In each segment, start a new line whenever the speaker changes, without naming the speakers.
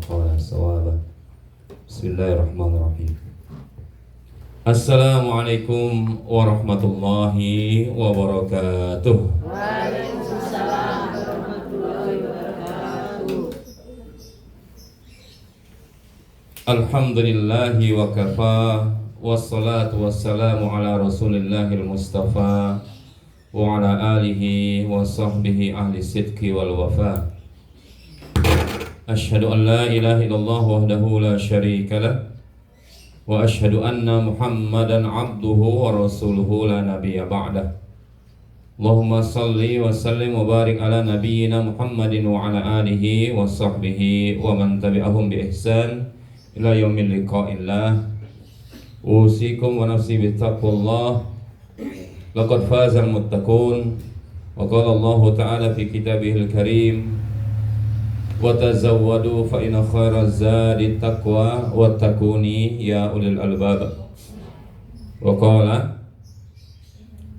وقال صوابا. بسم الله الرحمن الرحيم. Assalamualaikum warahmatullahi wabarakatuh.
Waalaikumsalam warahmatullahi wabarakatuh.
Alhamdulillahi wa kafa, wassalatu wassalamu ala rasulillahil mustafa wa ala alihi wa sahbihi ahli sidqi wal wafa. Asyhadu an la ilaha illallah wahdahu la syarika lah, wa asyhadu anna Muhammadan abduhu wa rasuluhu la nabiyya ba'dah. Allahumma salli wa sallim wa barik ala nabiyyina Muhammadin wa ala alihi wa sahbihi wa man tabi'ahum bi ihsan ila yaumil liqa'illah. Usikum wa nafsi bittaqwallah. Laqad fazal muttaqun. Wa qala Allah ta'ala fi kitabihil karim, wa tazawwadu fa inna khairaz zadi taqwa wattaquni ya ulil albab. Wa qala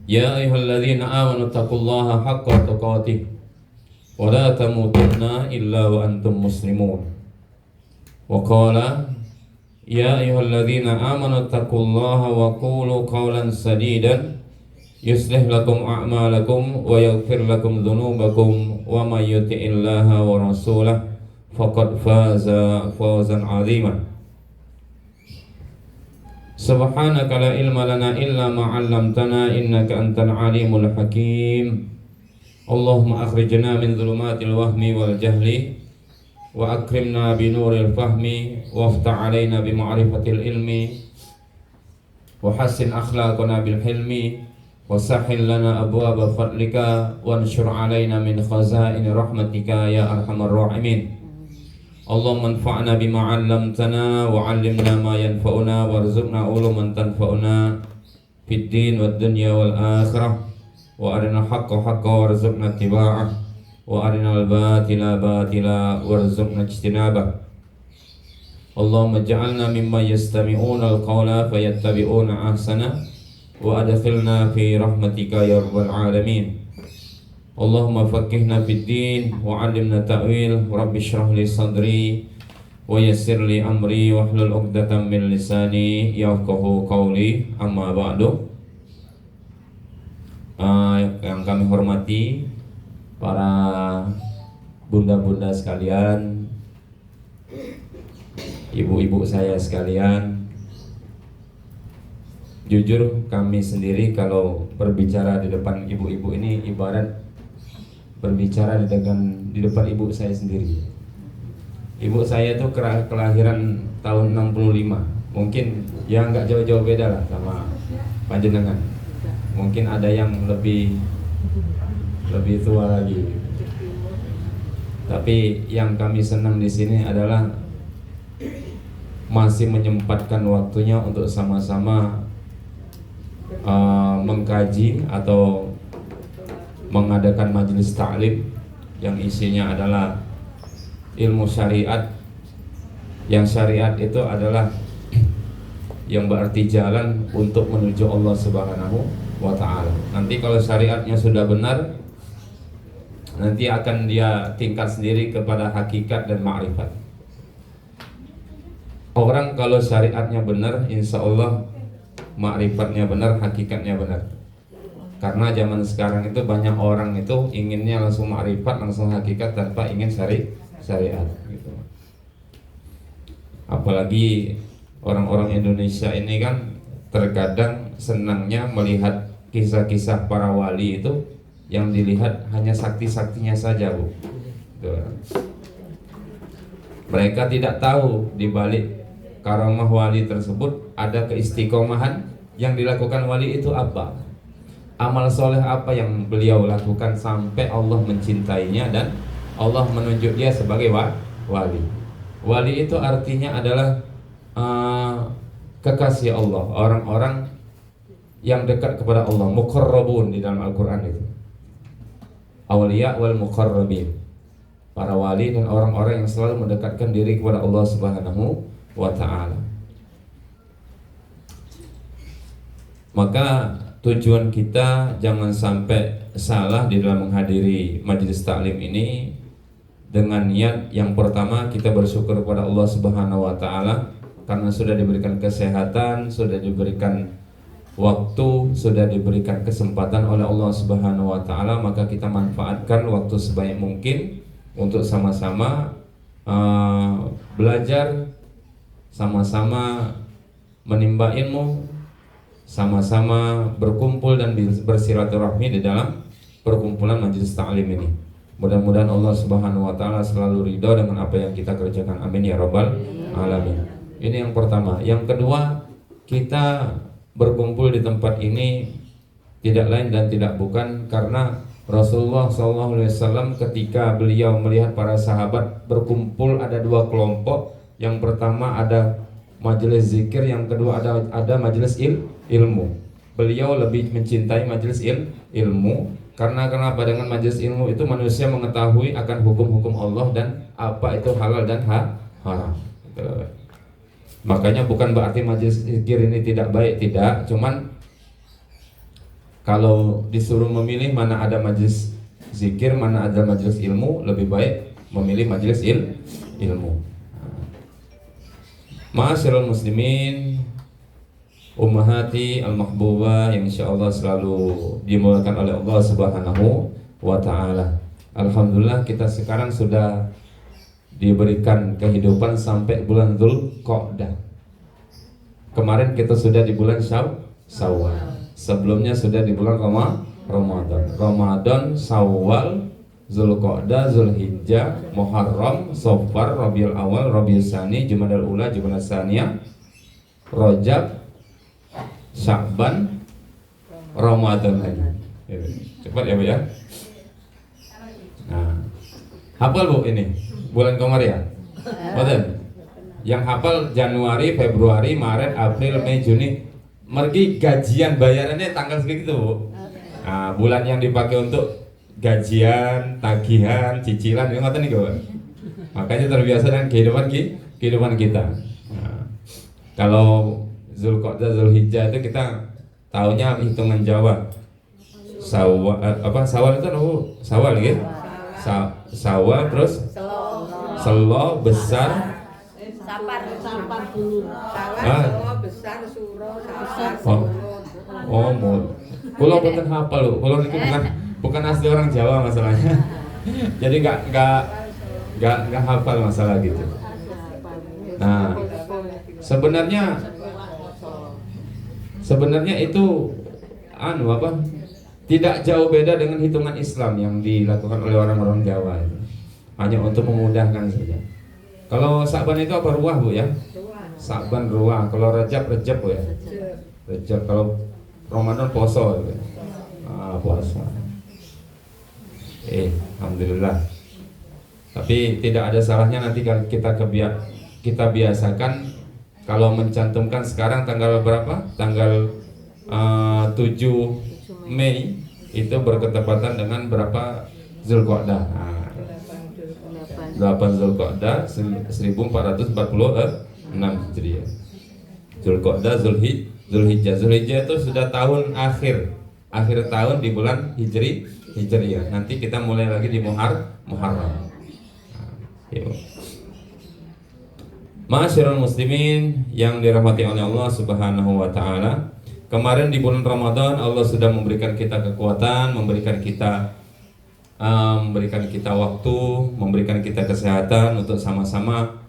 ya ayyuhalladzina amanu taqullaha haqqa tuqatih wa la tamutunna illa wa antum muslimun. Wa qala ya ayyuhalladzina amanu taqullaha wa qulu qawlan sadidan yuslih lakum a'malakum wa yaghfir lakum dhunubakum wa may yuti'illaha wa rasulahu faqad faza fawzan 'azima. Subhanaka la ilma lana illa ma 'allamtana innaka antal alimul hakim. Allahumma akhrijna min dhulumatil wahmi wal jahli wa akrimna bi nuril fahmi waftah 'alaina bi ma'rifatil ilmi wa hassin akhlaqana bil hilmi wa sahhil lana abwaaba fadlika wanshur 'alaina min khazaini rahmatika ya arhamar rahimin. Allahumma anfa'na bima 'allamtana wa 'allimna ma yanfa'una warzuqna uluman tanfa'una fid din wad dunya wal akhirah wa arina haqqa haqqa warzuqna ittiba'ah wa arina al batila batila warzuqna ijtinabah. Allahumma ij'alna mimman yastami'una al qawla fayattabi'una ahsana wa adkhilna fi rahmatika ya rabbal alamin. Allahumma faqqihna fid din wa 'allimna ta'wil. Rabbi shrah li sadri wa yassir li amri wahlul 'uqdatam min lisani yafqahu qawli. Amma ba'du. Yang kami hormati para bunda-bunda sekalian, ibu-ibu saya sekalian, jujur kami sendiri kalau berbicara di depan ibu-ibu ini ibarat berbicara di depan ibu saya sendiri. Ibu saya tuh kelahiran tahun 65. Mungkin ya nggak jauh-jauh beda lah sama panjenengan. Mungkin ada yang lebih tua lagi. Tapi yang kami senang di sini adalah masih menyempatkan waktunya untuk sama-sama mengkaji atau mengadakan majelis ta'lim yang isinya adalah ilmu syariat. Yang syariat itu adalah yang berarti jalan untuk menuju Allah Subhanahu wa ta'ala. Nanti kalau syariatnya sudah benar, nanti akan dia tingkat sendiri kepada hakikat dan ma'rifat. Orang kalau syariatnya benar, insya Allah ma'rifatnya benar, hakikatnya benar. Karena zaman sekarang itu banyak orang itu inginnya langsung ma'rifat, langsung hakikat tanpa ingin syariat gitu. Apalagi orang-orang Indonesia ini kan terkadang senangnya melihat kisah-kisah para wali itu yang dilihat hanya sakti-saktinya saja, Bu. Gitu. Mereka tidak tahu di balik karamah wali tersebut ada keistiqomahan yang dilakukan wali itu apa. Amal soleh apa yang beliau lakukan sampai Allah mencintainya dan Allah menunjuk dia sebagai wali. Wali itu artinya adalah kekasih Allah, orang-orang yang dekat kepada Allah, muqarrabun di dalam Al-Quran itu. Awliya wal muqarrabin, para wali dan orang-orang yang selalu mendekatkan diri kepada Allah Subhanahu wa ta'ala. Maka tujuan kita jangan sampai salah di dalam menghadiri majelis taklim ini, dengan niat yang pertama kita bersyukur kepada Allah Subhanahu wa taala karena sudah diberikan kesehatan, sudah diberikan waktu, sudah diberikan kesempatan oleh Allah Subhanahu wa taala, maka kita manfaatkan waktu sebaik mungkin untuk sama-sama belajar, sama-sama menimba ilmu, sama-sama berkumpul dan bersilaturahmi di dalam perkumpulan majelis ta'lim ini. Mudah-mudahan Allah Subhanahu wa taala selalu ridho dengan apa yang kita kerjakan. Amin ya rabbal alamin. Ini yang pertama. Yang kedua, kita berkumpul di tempat ini tidak lain dan tidak bukan karena Rasulullah SAW ketika beliau melihat para sahabat berkumpul ada dua kelompok. Yang pertama ada majelis zikir, yang kedua ada majelis ilmu. Beliau lebih mencintai majelis ilmu karena kenapa? Dengan majelis ilmu itu manusia mengetahui akan hukum-hukum Allah dan apa itu halal dan haram. Makanya bukan berarti majelis zikir ini tidak baik, tidak. Cuman kalau disuruh memilih mana ada majelis zikir, mana ada majelis ilmu, lebih baik memilih majelis ilmu. Ma'asyiral muslimin, ummahati al-mahbubah yang insyaallah selalu dimuliakan oleh Allah Subhanahu wa taala. Alhamdulillah kita sekarang sudah diberikan kehidupan sampai bulan Dzulqa'dah. Kemarin kita sudah di bulan Syawal. Sebelumnya sudah di bulan Ramadan, Syawal, Dzulqa'dah, Dzulhijjah, Muharram, Safar, Rabiul Awal, Rabiul Tsani, Jumadal Ula, Jumadal Tsaniyah, Rajab, Sya'ban, Ramadan lagi. Cepat ya Bu ya. Nah, hafal Bu ini bulan Komar ya? Betul. Yang hafal Januari, Februari, Maret, April, Mei, Juni. Mergi gajian bayarannya tanggal segitu Bu. Nah, bulan yang dipakai untuk gajian, tagihan, cicilan, ini ngoten niku. Makanya terbiasa dengan kehidupan kita. Nah, kalau Dzulqa'dah, Dzulhijjah itu kita tahunya hitungan Jawa. Sawal itu Sawal gitu. Sawal terus Selo besar
Sapar dulu.
Sawal besar suro sapar.
Kulo boten hafal lho. Kulo niki bukan asli orang Jawa masalahnya. Jadi nggak hafal masalah gitu. Nah, sebenarnya itu tidak jauh beda dengan hitungan Islam yang dilakukan oleh orang-orang Jawa itu. Hanya untuk memudahkan saja. Kalau Sa'ban itu apa ruah Bu ya? Sa'ban ruah. Kalau Rajab Bu ya. Rajab. Kalau Ramadan poso gitu. Puasa. Alhamdulillah. Tapi tidak ada salahnya nanti kalau kita biasakan kalau mencantumkan sekarang tanggal berapa? Tanggal 7 Mei itu berketepatan dengan berapa Dzulqa'dah. 8 Dzulqa'dah 1446 Hijriah. Dzulqa'dah, Dzulhijjah. Dzulhijjah itu sudah tahun akhir tahun di bulan Hijriah. Nanti kita mulai lagi di Muharram. Ma'asyiral muslimin yang dirahmati oleh Allah Subhanahu wa taala. Kemarin di bulan Ramadan Allah sudah memberikan kita kekuatan, memberikan kita waktu, memberikan kita kesehatan untuk sama-sama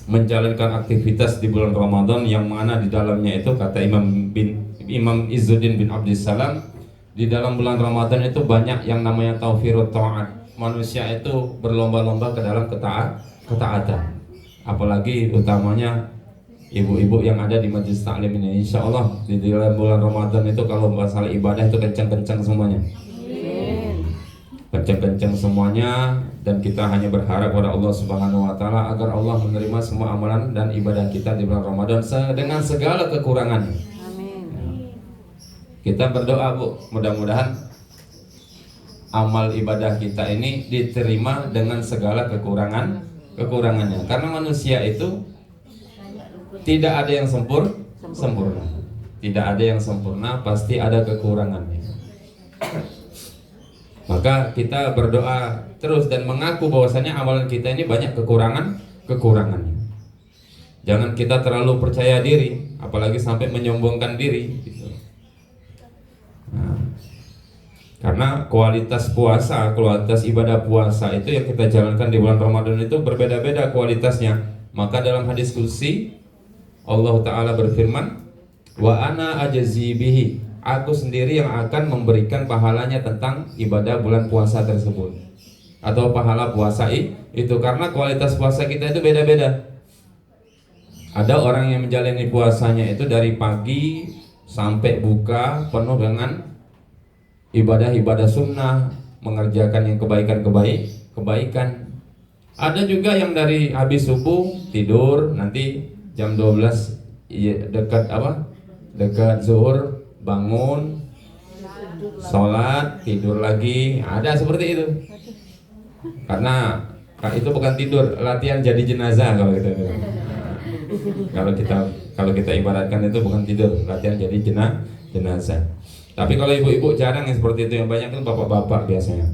menjalankan aktivitas di bulan Ramadan yang mana di dalamnya itu kata Imam Izzuddin bin Abdissalam, di dalam bulan Ramadan itu banyak yang namanya taufirut ta'at. Manusia itu berlomba-lomba ke dalam ketaatan. Apalagi utamanya ibu-ibu yang ada di majelis taklim ini. Insya Allah di dalam bulan Ramadan itu kalau masalah ibadah itu kencang-kencang semuanya. Kencang-kencang semuanya, dan kita hanya berharap kepada Allah Subhanahu wa taala agar Allah menerima semua amalan dan ibadah kita di bulan Ramadan dengan segala kekurangannya. Amin. Kita berdoa Bu, mudah-mudahan amal ibadah kita ini diterima dengan segala kekurangannya. Karena manusia itu tidak ada yang sempurna. Tidak ada yang sempurna, pasti ada kekurangannya. Maka kita berdoa terus dan mengaku bahwasanya amalan kita ini banyak kekurangannya. Jangan kita terlalu percaya diri, apalagi sampai menyombongkan diri gitu. Nah, karena kualitas puasa, kualitas ibadah puasa itu yang kita jalankan di bulan Ramadan itu berbeda-beda kualitasnya. Maka dalam hadis qudsi Allah Ta'ala berfirman, wa ana ajzi bihi, aku sendiri yang akan memberikan pahalanya tentang ibadah bulan puasa tersebut, atau pahala puasa itu, karena kualitas puasa kita itu beda-beda. Ada orang yang menjalani puasanya itu dari pagi sampai buka penuh dengan ibadah-ibadah sunnah, mengerjakan yang kebaikan. Ada juga yang dari habis subuh tidur, nanti jam 12 dekat zuhur bangun, sholat, tidur lagi. Ada seperti itu. Karena itu bukan tidur, latihan jadi jenazah kalau kita bilang. Kalau kita ibaratkan itu bukan tidur, latihan jadi jenazah. Tapi kalau ibu-ibu jarang yang seperti itu, yang banyak kan bapak-bapak biasanya.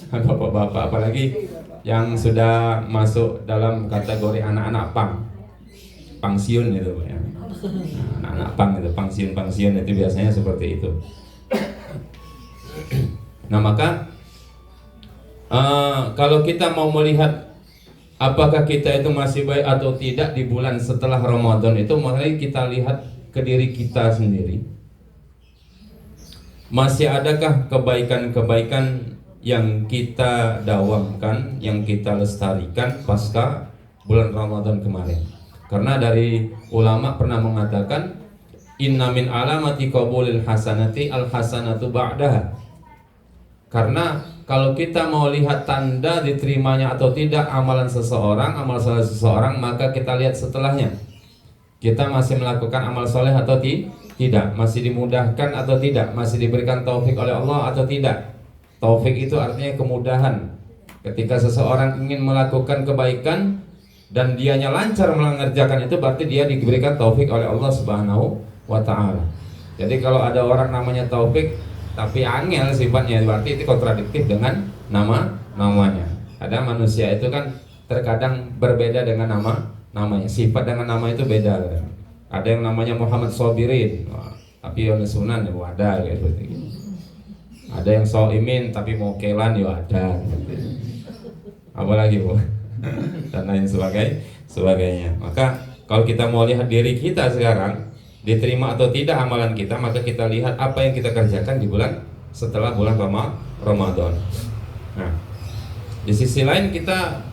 Bapak-bapak, apalagi yang sudah masuk dalam kategori anak-anak pangsiun itu ya. Anak-anak pang itu, pangsiun itu biasanya seperti itu. Nah, maka kalau kita mau melihat apakah kita itu masih baik atau tidak di bulan setelah Ramadan itu, mari kita lihat ke diri kita sendiri. Masih adakah kebaikan-kebaikan yang kita dawamkan, yang kita lestarikan pasca bulan Ramadan kemarin? Karena dari ulama pernah mengatakan, inna min alamati qabulil hasanati al hasanatu ba'daha. Karena kalau kita mau lihat tanda diterimanya atau tidak amalan seseorang, amal soleh seseorang, maka kita lihat setelahnya. Kita masih melakukan amal soleh atau tidak, masih dimudahkan atau tidak, masih diberikan taufik oleh Allah atau tidak. Taufik itu artinya kemudahan. Ketika seseorang ingin melakukan kebaikan dan dianya lancar mengerjakan itu, berarti dia diberikan taufik oleh Allah Subhanahu wa Ta'ala. Jadi kalau ada orang namanya taufik tapi angel sifatnya, berarti itu kontradiktif dengan namanya. Ada manusia itu kan terkadang berbeda dengan namanya. Sifat dengan nama itu beda. Ada yang namanya Muhammad Sobirin, tapi yang sunan ya ada kayak seperti itu. Ada yang Soimin tapi mau kelan ya ada. Apalagi Bu dan lain sebagainya. Maka kalau kita mau lihat diri kita sekarang diterima atau tidak amalan kita, maka kita lihat apa yang kita kerjakan di bulan setelah bulan Ramadan. Nah, di sisi lain kita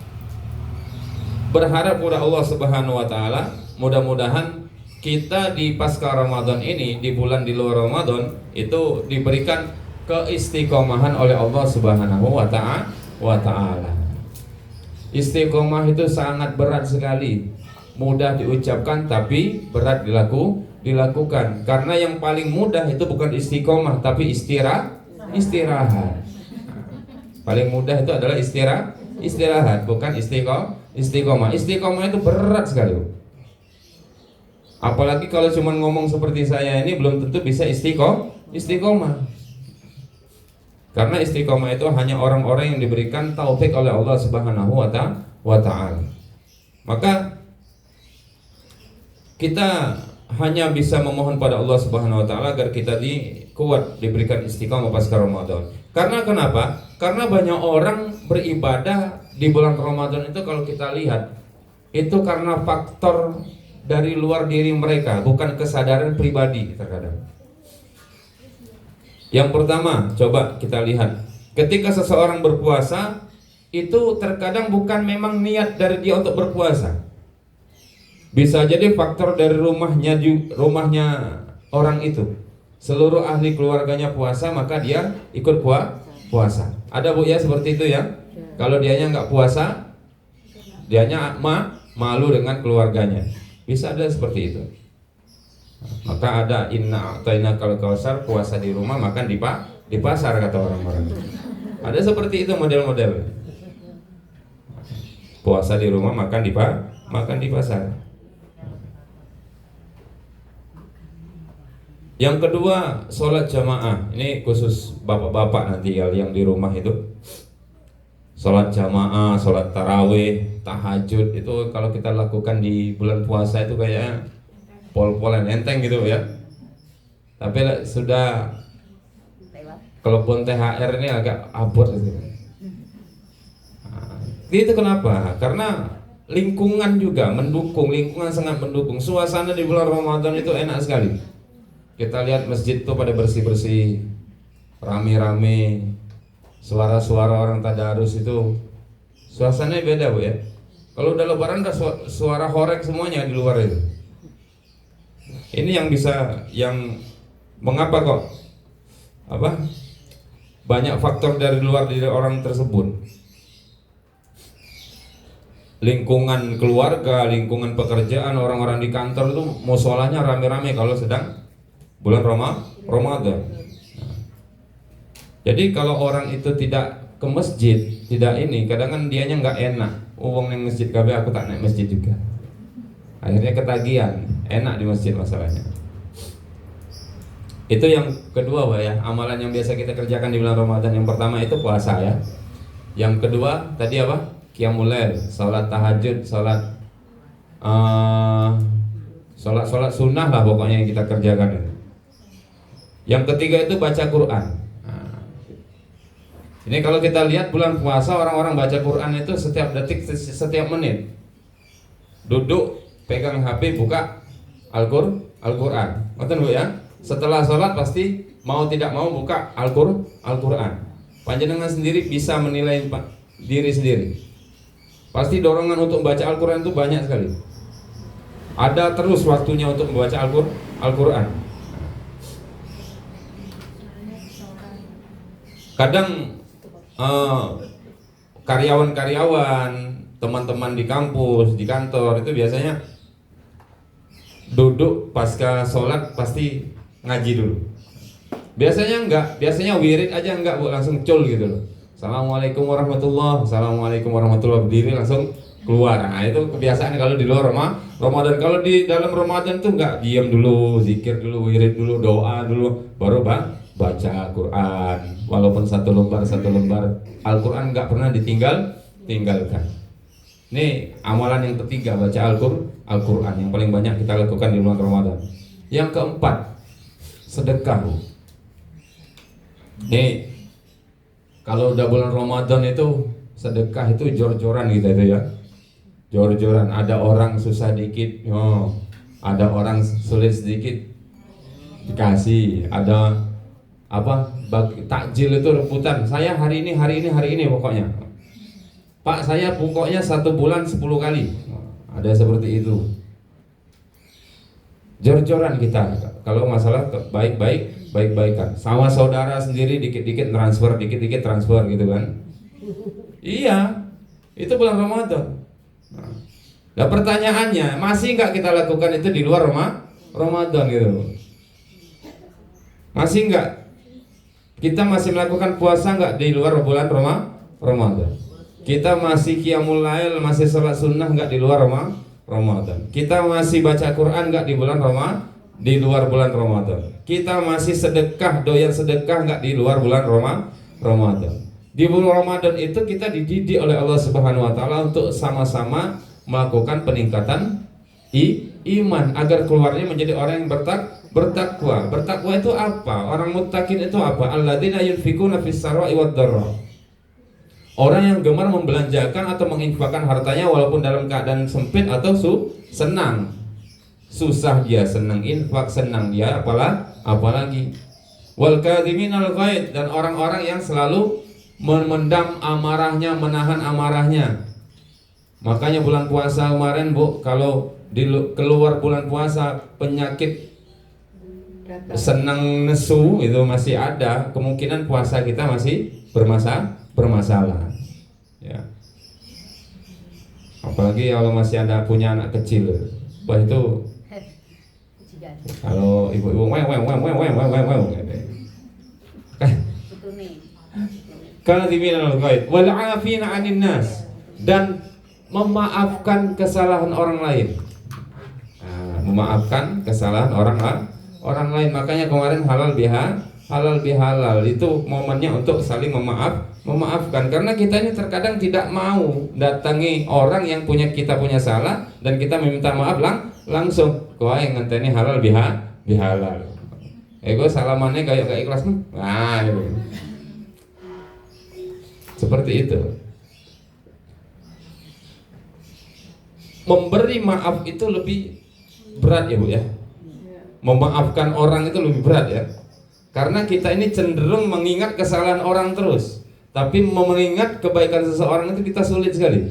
berharap kepada Allah Subhanahu wa Ta'ala, mudah-mudahan kita di pasca Ramadan ini, di bulan di luar Ramadan itu diberikan keistiqomahan oleh Allah Subhanahu wa Ta'ala. Istiqomah itu sangat berat sekali, mudah diucapkan tapi berat dilakukan. Karena yang paling mudah itu bukan istiqomah tapi istirahat. Paling mudah itu adalah istirahat, bukan istiqomah. Istiqomah itu berat sekali. Apalagi kalau cuma ngomong seperti saya ini belum tentu bisa istiqomah. Karena istiqomah itu hanya orang-orang yang diberikan taufik oleh Allah Subhanahu wa Ta'ala. Maka kita hanya bisa memohon pada Allah Subhanahu wa Ta'ala agar kita kuat diberikan istiqomah pasca Ramadan. Karena kenapa? Karena banyak orang beribadah di bulan Ramadan itu, kalau kita lihat itu karena faktor dari luar diri mereka, bukan kesadaran pribadi terkadang. Yang pertama, coba kita lihat, ketika seseorang berpuasa itu terkadang bukan memang niat dari dia untuk berpuasa. Bisa jadi faktor dari rumahnya orang itu. Seluruh ahli keluarganya puasa, maka dia ikut puasa. Ada Bu ya seperti itu ya. Kalau dianya nggak puasa, dianya malu dengan keluarganya. Bisa ada seperti itu. Maka ada inna a'tayna kal kausar, puasa di rumah makan di pasar kata orang-orang. Ada seperti itu model-model. Puasa di rumah makan di pasar. Yang kedua, sholat jamaah. Ini khusus bapak-bapak nanti yang di rumah itu. Sholat jamaah, sholat tarawih, tahajud itu kalau kita lakukan di bulan puasa itu kayaknya pol-polan enteng gitu ya. Tapi sudah kalaupun THR ini agak abot gitu. Nah, itu kenapa? Karena lingkungan juga mendukung, lingkungan sangat mendukung. Suasana di bulan Ramadan itu enak sekali. Kita lihat masjid tuh pada bersih-bersih, rame-rame, suara-suara orang tadarus itu suasananya beda Bu ya. Kalau udah lebaran udah suara horek semuanya di luar itu. Ini yang bisa, yang mengapa kok banyak faktor dari luar diri orang tersebut. Lingkungan keluarga, lingkungan pekerjaan, orang-orang di kantor itu musholahnya rame-rame kalau sedang bulan Ramadan. Jadi kalau orang itu tidak ke masjid, tidak ini, kadang kan dianya nggak enak. Wong neng masjid kabeh aku tak naik masjid juga. Akhirnya ketagihan, enak di masjid masalahnya. Itu yang kedua Pak ya, amalan yang biasa kita kerjakan di bulan Ramadan. Yang pertama itu puasa ya. Yang kedua tadi apa? Qiyamul lail, salat tahajud, salat sunnah lah pokoknya yang kita kerjakan itu. Yang ketiga itu baca Quran. Nah, ini kalau kita lihat bulan puasa orang-orang baca Quran itu setiap detik, setiap menit. Duduk, pegang HP, buka Al-Quran. Ngerti Bu ya? Setelah sholat pasti mau tidak mau buka Al-Quran. Panjenengan sendiri bisa menilai diri sendiri. Pasti dorongan untuk membaca Al-Quran itu banyak sekali. Ada terus waktunya untuk membaca Al-Quran. Kadang karyawan-karyawan, teman-teman di kampus, di kantor itu biasanya duduk pasca sholat pasti ngaji dulu. Biasanya enggak, biasanya wirid aja enggak Bu, langsung cul gitu loh. Assalamualaikum warahmatullahi, assalamualaikum warahmatullahi, berdiri langsung keluar. Nah itu kebiasaan kalau di luar Ramadan. Kalau di dalam Ramadan tuh enggak, diam dulu, zikir dulu, wirid dulu, doa dulu, baru baca Al-Quran. Walaupun satu lembar Al-Quran enggak pernah tinggalkan. Ini amalan yang ketiga, baca Al-Quran yang paling banyak kita lakukan di bulan Ramadan. Yang keempat, sedekah Bu. Nih kalau udah bulan Ramadan itu sedekah itu jor-joran gitu itu ya. Jor-joran, ada orang susah dikit, ada orang sulit sedikit dikasih, ada takjil itu rebutan. Saya hari ini pokoknya. Pak saya pokoknya 1 bulan 10 kali. Ada seperti itu. Jor-joran kita. Kalau masalah baik-baikan. Sama saudara sendiri dikit-dikit transfer gitu kan. Iya. Itu bulan Ramadan. Nah, pertanyaannya, masih nggak kita lakukan itu di luar Ramadan gitu? Masih nggak? Kita masih melakukan puasa nggak di luar bulan Ramadan? Kita masih qiyamul lail, masih salat sunnah nggak di luar Ramadan? Kita masih baca Quran nggak di luar bulan Ramadan? Kita masih sedekah, doyan sedekah nggak di luar bulan Ramadan? Di bulan Ramadan itu kita dididik oleh Allah Subhanahu Wa Taala untuk sama-sama melakukan peningkatan iman agar keluarnya menjadi orang yang bertakwa. Bertakwa itu apa? Orang muttaqin itu apa? Alladzina yunfikuna fis sarra'i wad dharra. Orang yang gemar membelanjakan atau menginfakkan hartanya walaupun dalam keadaan sempit atau senang. Susah dia senang infak, senang dia apalagi. Wal kadhiminal ghaid, dan orang-orang yang selalu memendam amarahnya, menahan amarahnya. Makanya bulan puasa kemarin Bu, kalau keluar bulan puasa penyakit senang nesu itu masih ada, kemungkinan puasa kita masih bermasalah ya. Apalagi kalau masih ada punya anak kecil, wah itu kalau ibu-ibu kadhiminal ghaid wal 'afina 'anil nas, dan memaafkan kesalahan orang lain. Memaafkan kesalahan orang lain. Makanya kemarin halal bihalal itu momennya untuk saling memaafkan. Karena kita ini terkadang tidak mau datangi orang yang kita punya salah dan kita meminta maaf langsung. Kau yang ngenteni halal bihalal. Ego salamannya kayak gak ikhlas nih. Nah, gitu. Seperti itu. Memberi maaf itu lebih berat ya Bu ya. Memaafkan orang itu lebih berat ya. Karena kita ini cenderung mengingat kesalahan orang terus, tapi mengingat kebaikan seseorang itu kita sulit sekali.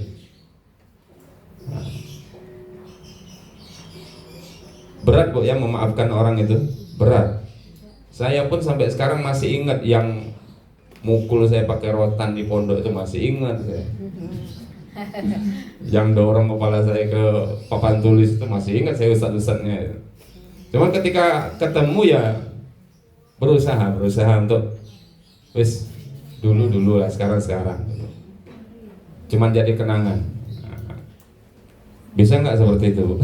Berat Bu ya memaafkan orang itu, berat. Saya pun sampai sekarang masih ingat yang mukul saya pakai rotan di pondok itu masih ingat saya. Yang dorong kepala saya ke papan tulis itu masih ingat saya ustad-ustadnya. Cuman ketika ketemu ya berusaha untuk wis dulu lah sekarang cuman jadi kenangan. Bisa nggak seperti itu Bu?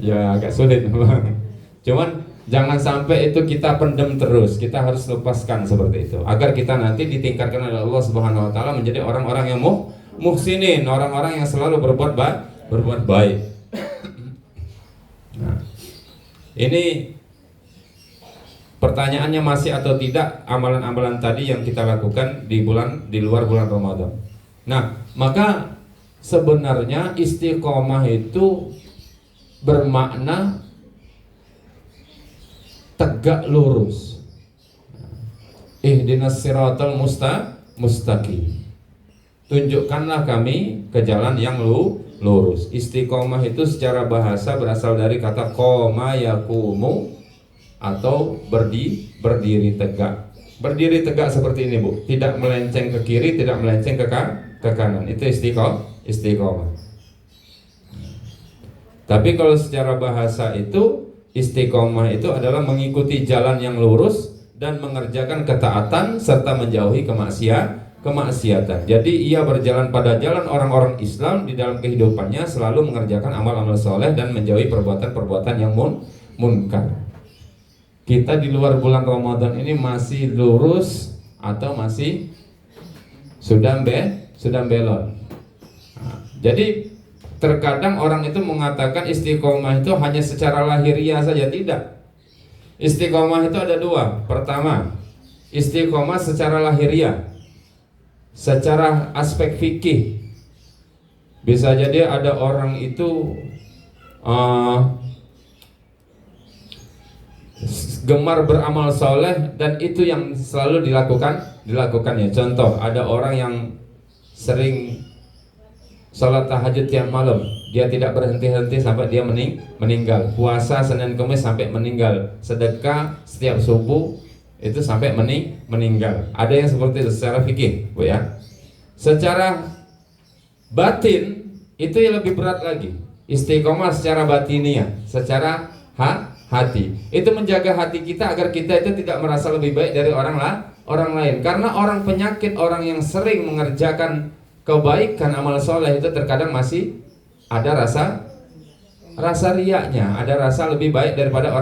Ya agak sulit memang. Cuman jangan sampai itu kita pendem terus. Kita harus lepaskan seperti itu agar kita nanti ditingkatkan oleh Allah Subhanahu Wa Taala menjadi orang-orang yang muhsinin, orang-orang yang selalu berbuat baik. Nah, ini pertanyaannya masih atau tidak amalan-amalan tadi yang kita lakukan di luar bulan Ramadan. Nah, maka sebenarnya istiqomah itu bermakna tegak lurus. Ihdinas siratal mustaqim. Tunjukkanlah kami ke jalan yang lurus. Istiqomah itu secara bahasa berasal dari kata qoma yaqumu atau berdiri tegak. Berdiri tegak seperti ini Bu, tidak melenceng ke kiri, tidak melenceng ke kanan. Itu istiqomah. Tapi kalau secara bahasa itu istiqomah itu adalah mengikuti jalan yang lurus dan mengerjakan ketaatan serta menjauhi kemaksiatan. Jadi ia berjalan pada jalan orang-orang Islam di dalam kehidupannya, selalu mengerjakan amal-amal soleh dan menjauhi perbuatan-perbuatan yang munkar. Kita di luar bulan Ramadan ini masih lurus atau masih sudah belok. Nah, jadi terkadang orang itu mengatakan istiqomah itu hanya secara lahiriah saja. Tidak. Istiqomah itu ada dua. Pertama, istiqomah secara lahiriah, secara aspek fikih. Bisa jadi ada orang itu gemar beramal soleh dan itu yang selalu dilakukannya. Contoh, ada orang yang sering sholat tahajud tiap malam, dia tidak berhenti-henti sampai dia meninggal. Puasa Senin Kamis sampai meninggal. Sedekah setiap subuh itu sampai meninggal. Ada yang seperti itu secara fikih, Bu ya. Secara batin itu yang lebih berat lagi. Istiqomah secara batiniah, secara hati. Itu menjaga hati kita agar kita itu tidak merasa lebih baik dari orang lain. Karena orang penyakit, orang yang sering mengerjakan kebaikan amal soleh itu terkadang masih ada rasa riaknya, ada rasa lebih baik daripada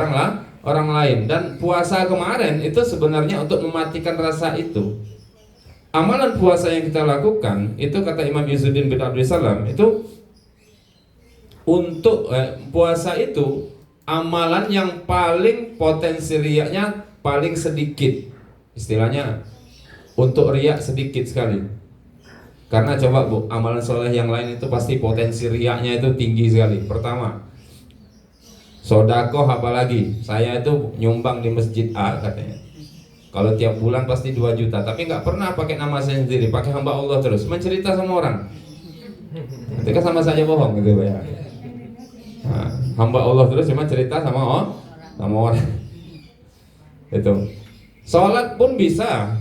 orang lain. Dan puasa kemarin itu sebenarnya untuk mematikan rasa itu. Amalan puasa yang kita lakukan itu kata Imam Izzuddin bin Abdul Salam itu untuk puasa itu amalan yang paling potensi riaknya paling sedikit. Istilahnya untuk riak sedikit sekali. Karena coba Bu, amalan soleh yang lain itu pasti potensi riaknya itu tinggi sekali. Pertama, sodakoh apalagi. Saya itu nyumbang di masjid A katanya. Kalau tiap bulan pasti 2 juta. Tapi nggak pernah pakai nama saya sendiri, pakai hamba Allah terus. Mencerita sama orang. Nanti kan sama saja bohong gitu ya. Nah, hamba Allah terus cuma cerita sama orang. Itu. Sholat pun bisa.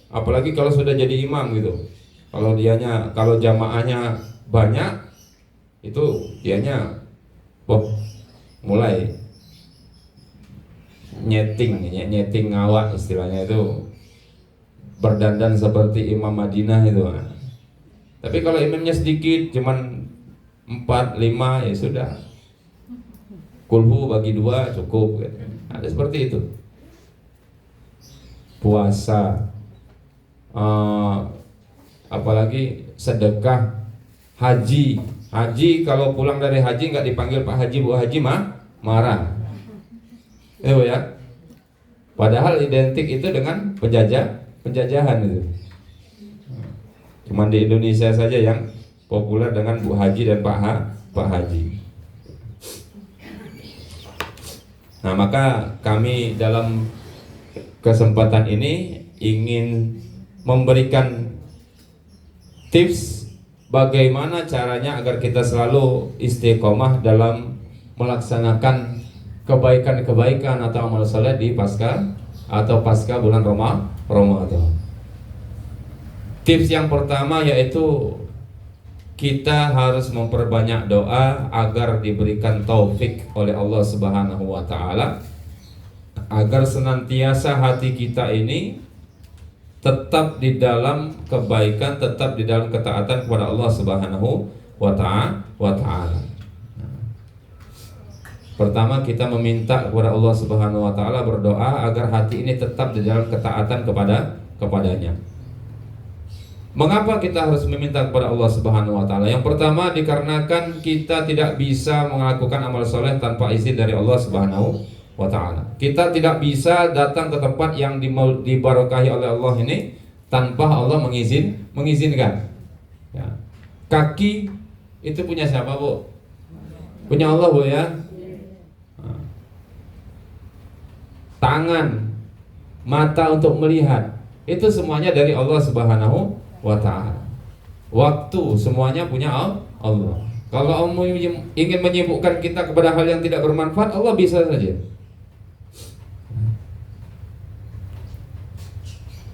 Apalagi kalau sudah jadi imam gitu. Kalau jamaahnya banyak, itu dianya mulai nyeting ngawak istilahnya itu, berdandan seperti imam Madinah itu. Tapi kalau imamnya sedikit, cuman 4, 5 ya sudah. kulhu bagi 2 cukup gitu. Ada seperti itu. Puasa, apalagi sedekah, haji. Haji kalau pulang dari haji nggak dipanggil Pak Haji, Bu Haji marah. Ya. Padahal identik itu dengan penjajahan itu. Cuman di Indonesia saja yang populer dengan Bu Haji dan Pak Haji. Nah, maka kami dalam kesempatan ini ingin memberikan tips bagaimana caranya agar kita selalu istiqomah dalam melaksanakan kebaikan-kebaikan atau amal soleh di pasca bulan Ramadan. Tips yang pertama yaitu kita harus memperbanyak doa agar diberikan taufik oleh Allah Subhanahu wa taala, agar senantiasa hati kita ini tetap di dalam kebaikan, tetap di dalam ketaatan kepada Allah Subhanahu wa taala. Pertama, kita meminta kepada Allah Subhanahu wa taala, berdoa agar hati ini tetap di dalam ketaatan kepadanya. Mengapa kita harus meminta kepada Allah Subhanahu wa taala? Yang pertama, dikarenakan kita tidak bisa melakukan amal soleh tanpa izin dari Allah Subhanahu wa taala. Kita tidak bisa datang ke tempat yang dibarokahi oleh Allah ini tanpa Allah mengizinkan. Ya. Kaki itu punya siapa, Bu? Punya Allah, Bu, ya. Tangan, mata untuk melihat, itu semuanya dari Allah Subhanahu wa ta'ala. Waktu semuanya punya Allah. Kalau Allah ingin menyibukkan kita kepada hal yang tidak bermanfaat, Allah bisa saja.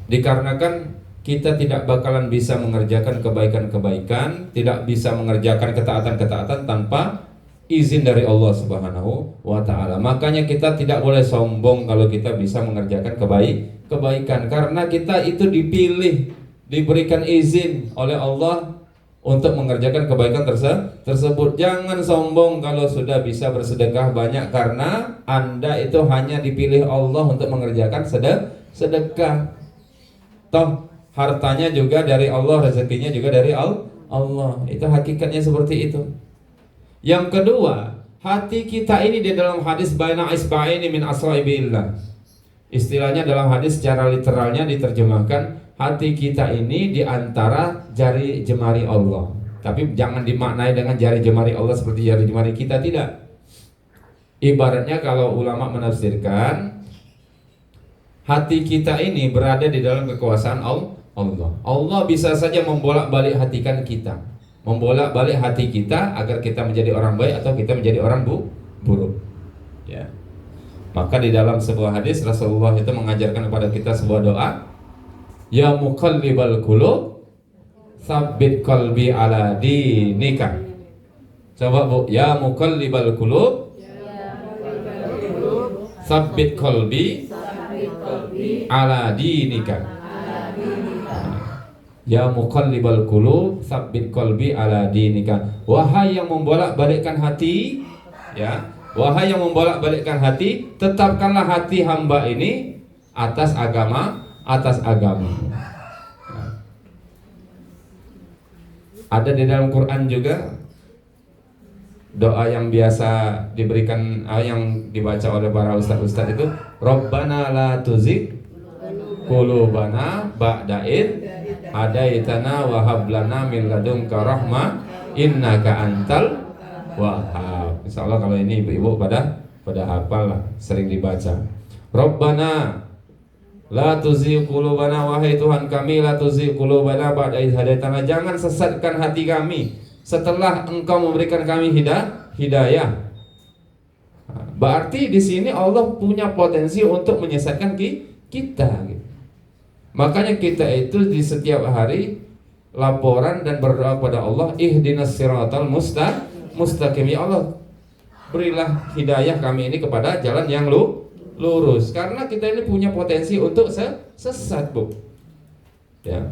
Dikarenakan kita tidak bakalan bisa mengerjakan kebaikan-kebaikan, tidak bisa mengerjakan ketaatan-ketaatan tanpa izin dari Allah Subhanahu wa ta'ala. Makanya kita tidak boleh sombong kalau kita bisa mengerjakan kebaikan, karena kita itu dipilih, diberikan izin oleh Allah untuk mengerjakan kebaikan tersebut. Jangan sombong kalau sudah bisa bersedekah banyak, karena Anda itu hanya dipilih Allah untuk mengerjakan sedekah. Toh hartanya juga dari Allah, rezekinya juga dari Allah. Itu hakikatnya seperti itu. Yang kedua, hati kita ini di dalam hadis baina isba'aini min asabiillah. Istilahnya dalam hadis secara literalnya diterjemahkan, hati kita ini di antara jari jemari Allah. Tapi jangan dimaknai dengan jari jemari Allah seperti jari jemari kita, tidak. Ibaratnya kalau ulama menafsirkan, hati kita ini berada di dalam kekuasaan Allah. Allah bisa saja membolak-balik hatikan kita, membolak-balik hati kita agar kita menjadi orang baik atau kita menjadi orang buruk. Ya. Maka di dalam sebuah hadis Rasulullah itu mengajarkan kepada kita sebuah doa, ya muqallibal qulub, tsabbit qalbi ala dinika. Coba, Bu, ya muqallibal qulub, tsabbit qalbi ala dinika. Ya muqallibal qulub, tsabbit qalbi ala dinika. Wahai yang membolak-balikkan hati, ya, wahai yang membolak-balikkan hati, tetapkanlah hati hamba ini atas agama. Ada di dalam Quran juga doa yang biasa diberikan, yang dibaca oleh para ustaz-ustaz itu, Rabbana la tuzigh qulubana ba'da id hadaitana wa hab lana min ladunka rahmah innaka antal wahhab. Insyaallah kalau ini ibu-ibu pada hafal lah, sering dibaca. Rabbana la tuzigh qulubana, wahai Tuhan kami, la tuzigh qulubana ba'da id hadaitana, jangan sesatkan hati kami setelah Engkau memberikan kami hidayah. Berarti di sini Allah punya potensi untuk menyesatkan kita. Makanya kita itu di setiap hari laporan dan berdoa kepada Allah, ihdinas siratal mustaqim. Ya Allah, berilah hidayah kami ini kepada jalan yang lurus, karena kita ini punya potensi untuk sesat, Bu. Ya.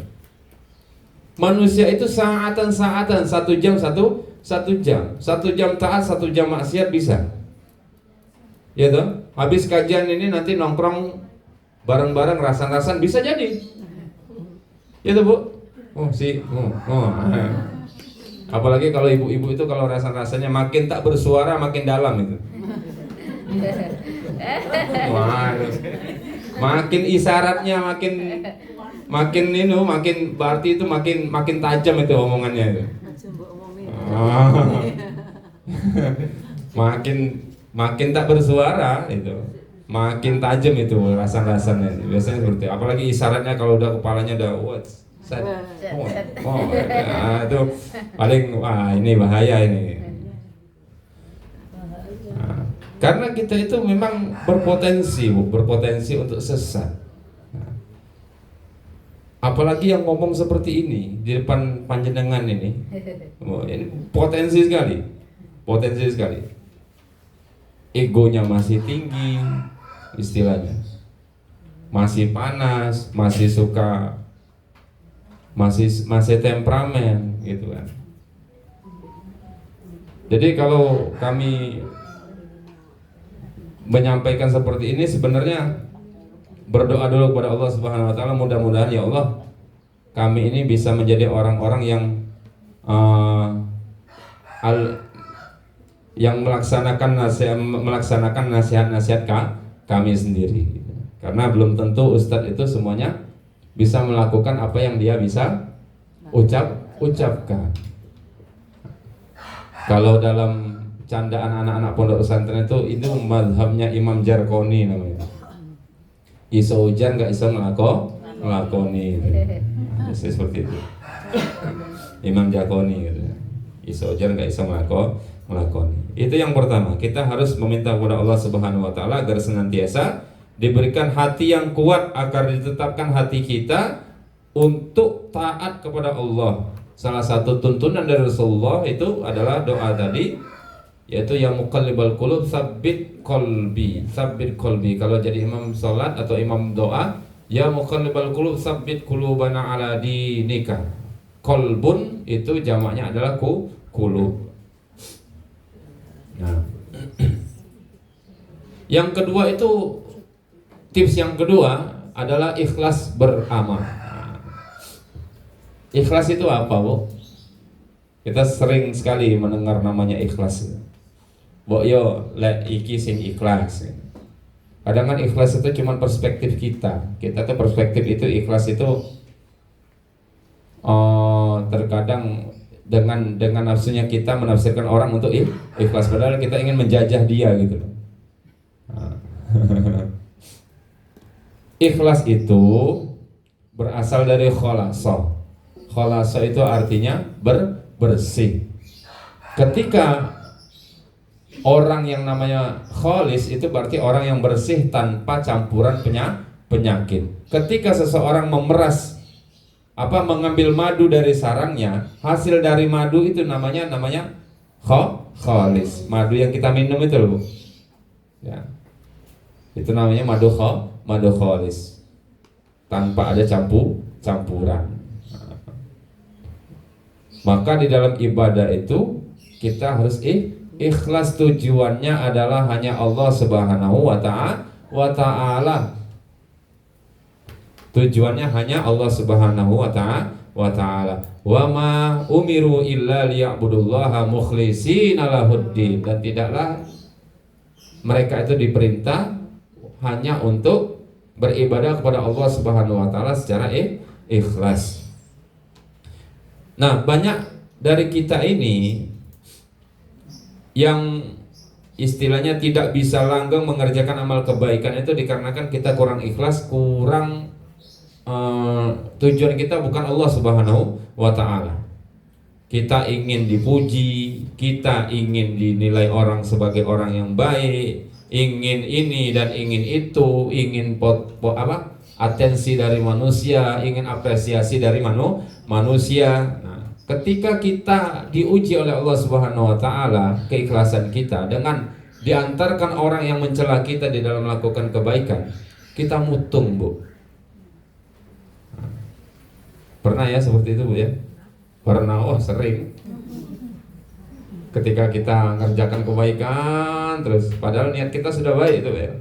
Manusia itu saatan, 1 jam 1 jam, 1 jam taat, 1 jam maksiat bisa. Ya toh, habis kajian ini nanti nongkrong bareng-bareng rasan-rasan bisa jadi. Ya toh Bu? Apalagi kalau ibu-ibu itu kalau rasan-rasanya makin tak bersuara makin dalam itu. Wah, makin isyaratnya makin berarti itu makin tajam itu omongannya itu. Makin tak bersuara itu, makin tajam itu rasan-rasannya. Biasanya seperti itu. Apalagi isyaratnya kalau udah kepalanya udah itu paling ini bahaya ini. Karena kita itu memang berpotensi untuk sesat. Apalagi yang ngomong seperti ini di depan panjenengan ini potensi sekali. Egonya masih tinggi, istilahnya masih panas, masih suka, masih temperamen gitu kan. Jadi kalau kami menyampaikan seperti ini sebenarnya berdoa dulu kepada Allah Subhanahu wa taala, mudah-mudahan ya Allah kami ini bisa menjadi orang-orang yang melaksanakan nasihat-nasihat kami sendiri. Karena belum tentu ustadz itu semuanya bisa melakukan apa yang dia bisa ucapkan. Kalau dalam candaan anak-anak pondok pesantren itu mazhabnya Imam Jarkoni namanya. Iso hujan nggak iso ngelakoni. Seperti itu. Imam Jarkoni gitu. Iso hujan nggak iso ngelakoni. Itu yang pertama. Kita harus meminta kepada Allah Subhanahu wa taala agar senantiasa diberikan hati yang kuat, agar ditetapkan hati kita untuk taat kepada Allah. Salah satu tuntunan dari Rasulullah itu adalah doa tadi, yaitu yang muqallibal qulub sabbit qalbi. Kalau jadi imam salat atau imam doa, ya muqallibal qulub sabbit qulubana ala dinika. Qalbun itu jamaknya adalah qulub. Nah. Yang kedua itu, tips yang kedua adalah ikhlas beramal. Ikhlas itu apa, Bu? Kita sering sekali mendengar namanya ikhlas. Mbok yo lek iki sing ikhlas. Kadang kan ikhlas itu cuma perspektif kita. Kita tuh perspektif itu ikhlas itu terkadang dengan nafsunya kita menafsirkan orang untuk ikhlas, padahal kita ingin menjajah dia gitu loh. Ikhlas itu berasal dari kholasa. Kholasa itu artinya bersih. Ketika orang yang namanya kholis itu berarti orang yang bersih tanpa campuran penyakit. Ketika seseorang mengambil madu dari sarangnya, hasil dari madu itu namanya kholis. Madu yang kita minum itu loh, Bu. Ya. Itu namanya madu kholis. Tanpa ada campuran. Maka di dalam ibadah itu kita harus ikhlas, tujuannya adalah hanya Allah Subhanahu wa ta'ala. Tujuannya hanya Allah Subhanahu wa ta'ala. Wa ma umiru illa liya'budullaha mukhlishina lahuddin. Dan tidaklah mereka itu diperintah hanya untuk beribadah kepada Allah Subhanahu wa ta'ala secara ikhlas. Nah, banyak dari kita ini yang istilahnya tidak bisa langgeng mengerjakan amal kebaikan itu dikarenakan kita kurang ikhlas, tujuan kita bukan Allah Subhanahu wa ta'ala. Kita ingin dipuji, kita ingin dinilai orang sebagai orang yang baik, ingin ini dan ingin itu, ingin atensi dari manusia, ingin apresiasi dari manusia. Nah, ketika kita diuji oleh Allah Subhanahu wa ta'ala keikhlasan kita dengan diantarkan orang yang mencela kita di dalam melakukan kebaikan, kita mutung, Bu. Pernah ya seperti itu, Bu ya? Pernah, sering. Ketika kita mengerjakan kebaikan terus, padahal niat kita sudah baik itu ya.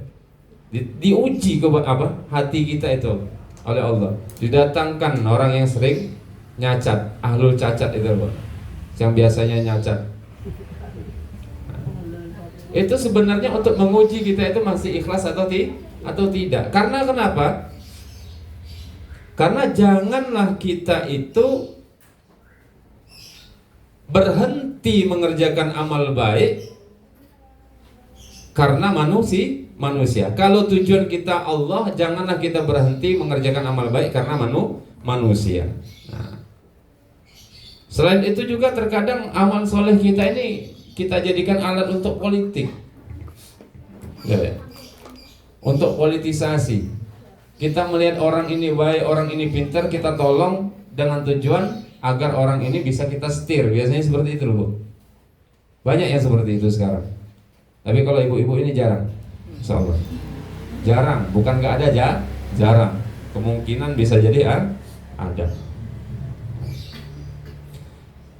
Diuji hati kita itu oleh Allah. Didatangkan orang yang sering nyacat, ahlul cacat itu loh, yang biasanya nyacat. Itu sebenarnya untuk menguji kita itu masih ikhlas atau tidak. Karena kenapa? Karena janganlah kita itu berhenti mengerjakan amal baik karena manusia. Kalau tujuan kita Allah, janganlah kita berhenti mengerjakan amal baik karena manusia. Nah, selain itu juga terkadang amal soleh kita ini kita jadikan alat untuk politik, ya. Untuk politisasi. Kita melihat orang ini baik, orang ini pintar, kita tolong dengan tujuan agar orang ini bisa kita setir. Biasanya seperti itu loh, Bu. Banyak yang seperti itu sekarang. Tapi kalau ibu-ibu ini jarang, insyaallah. Jarang, bukan nggak ada jarang. Kemungkinan bisa jadi ada.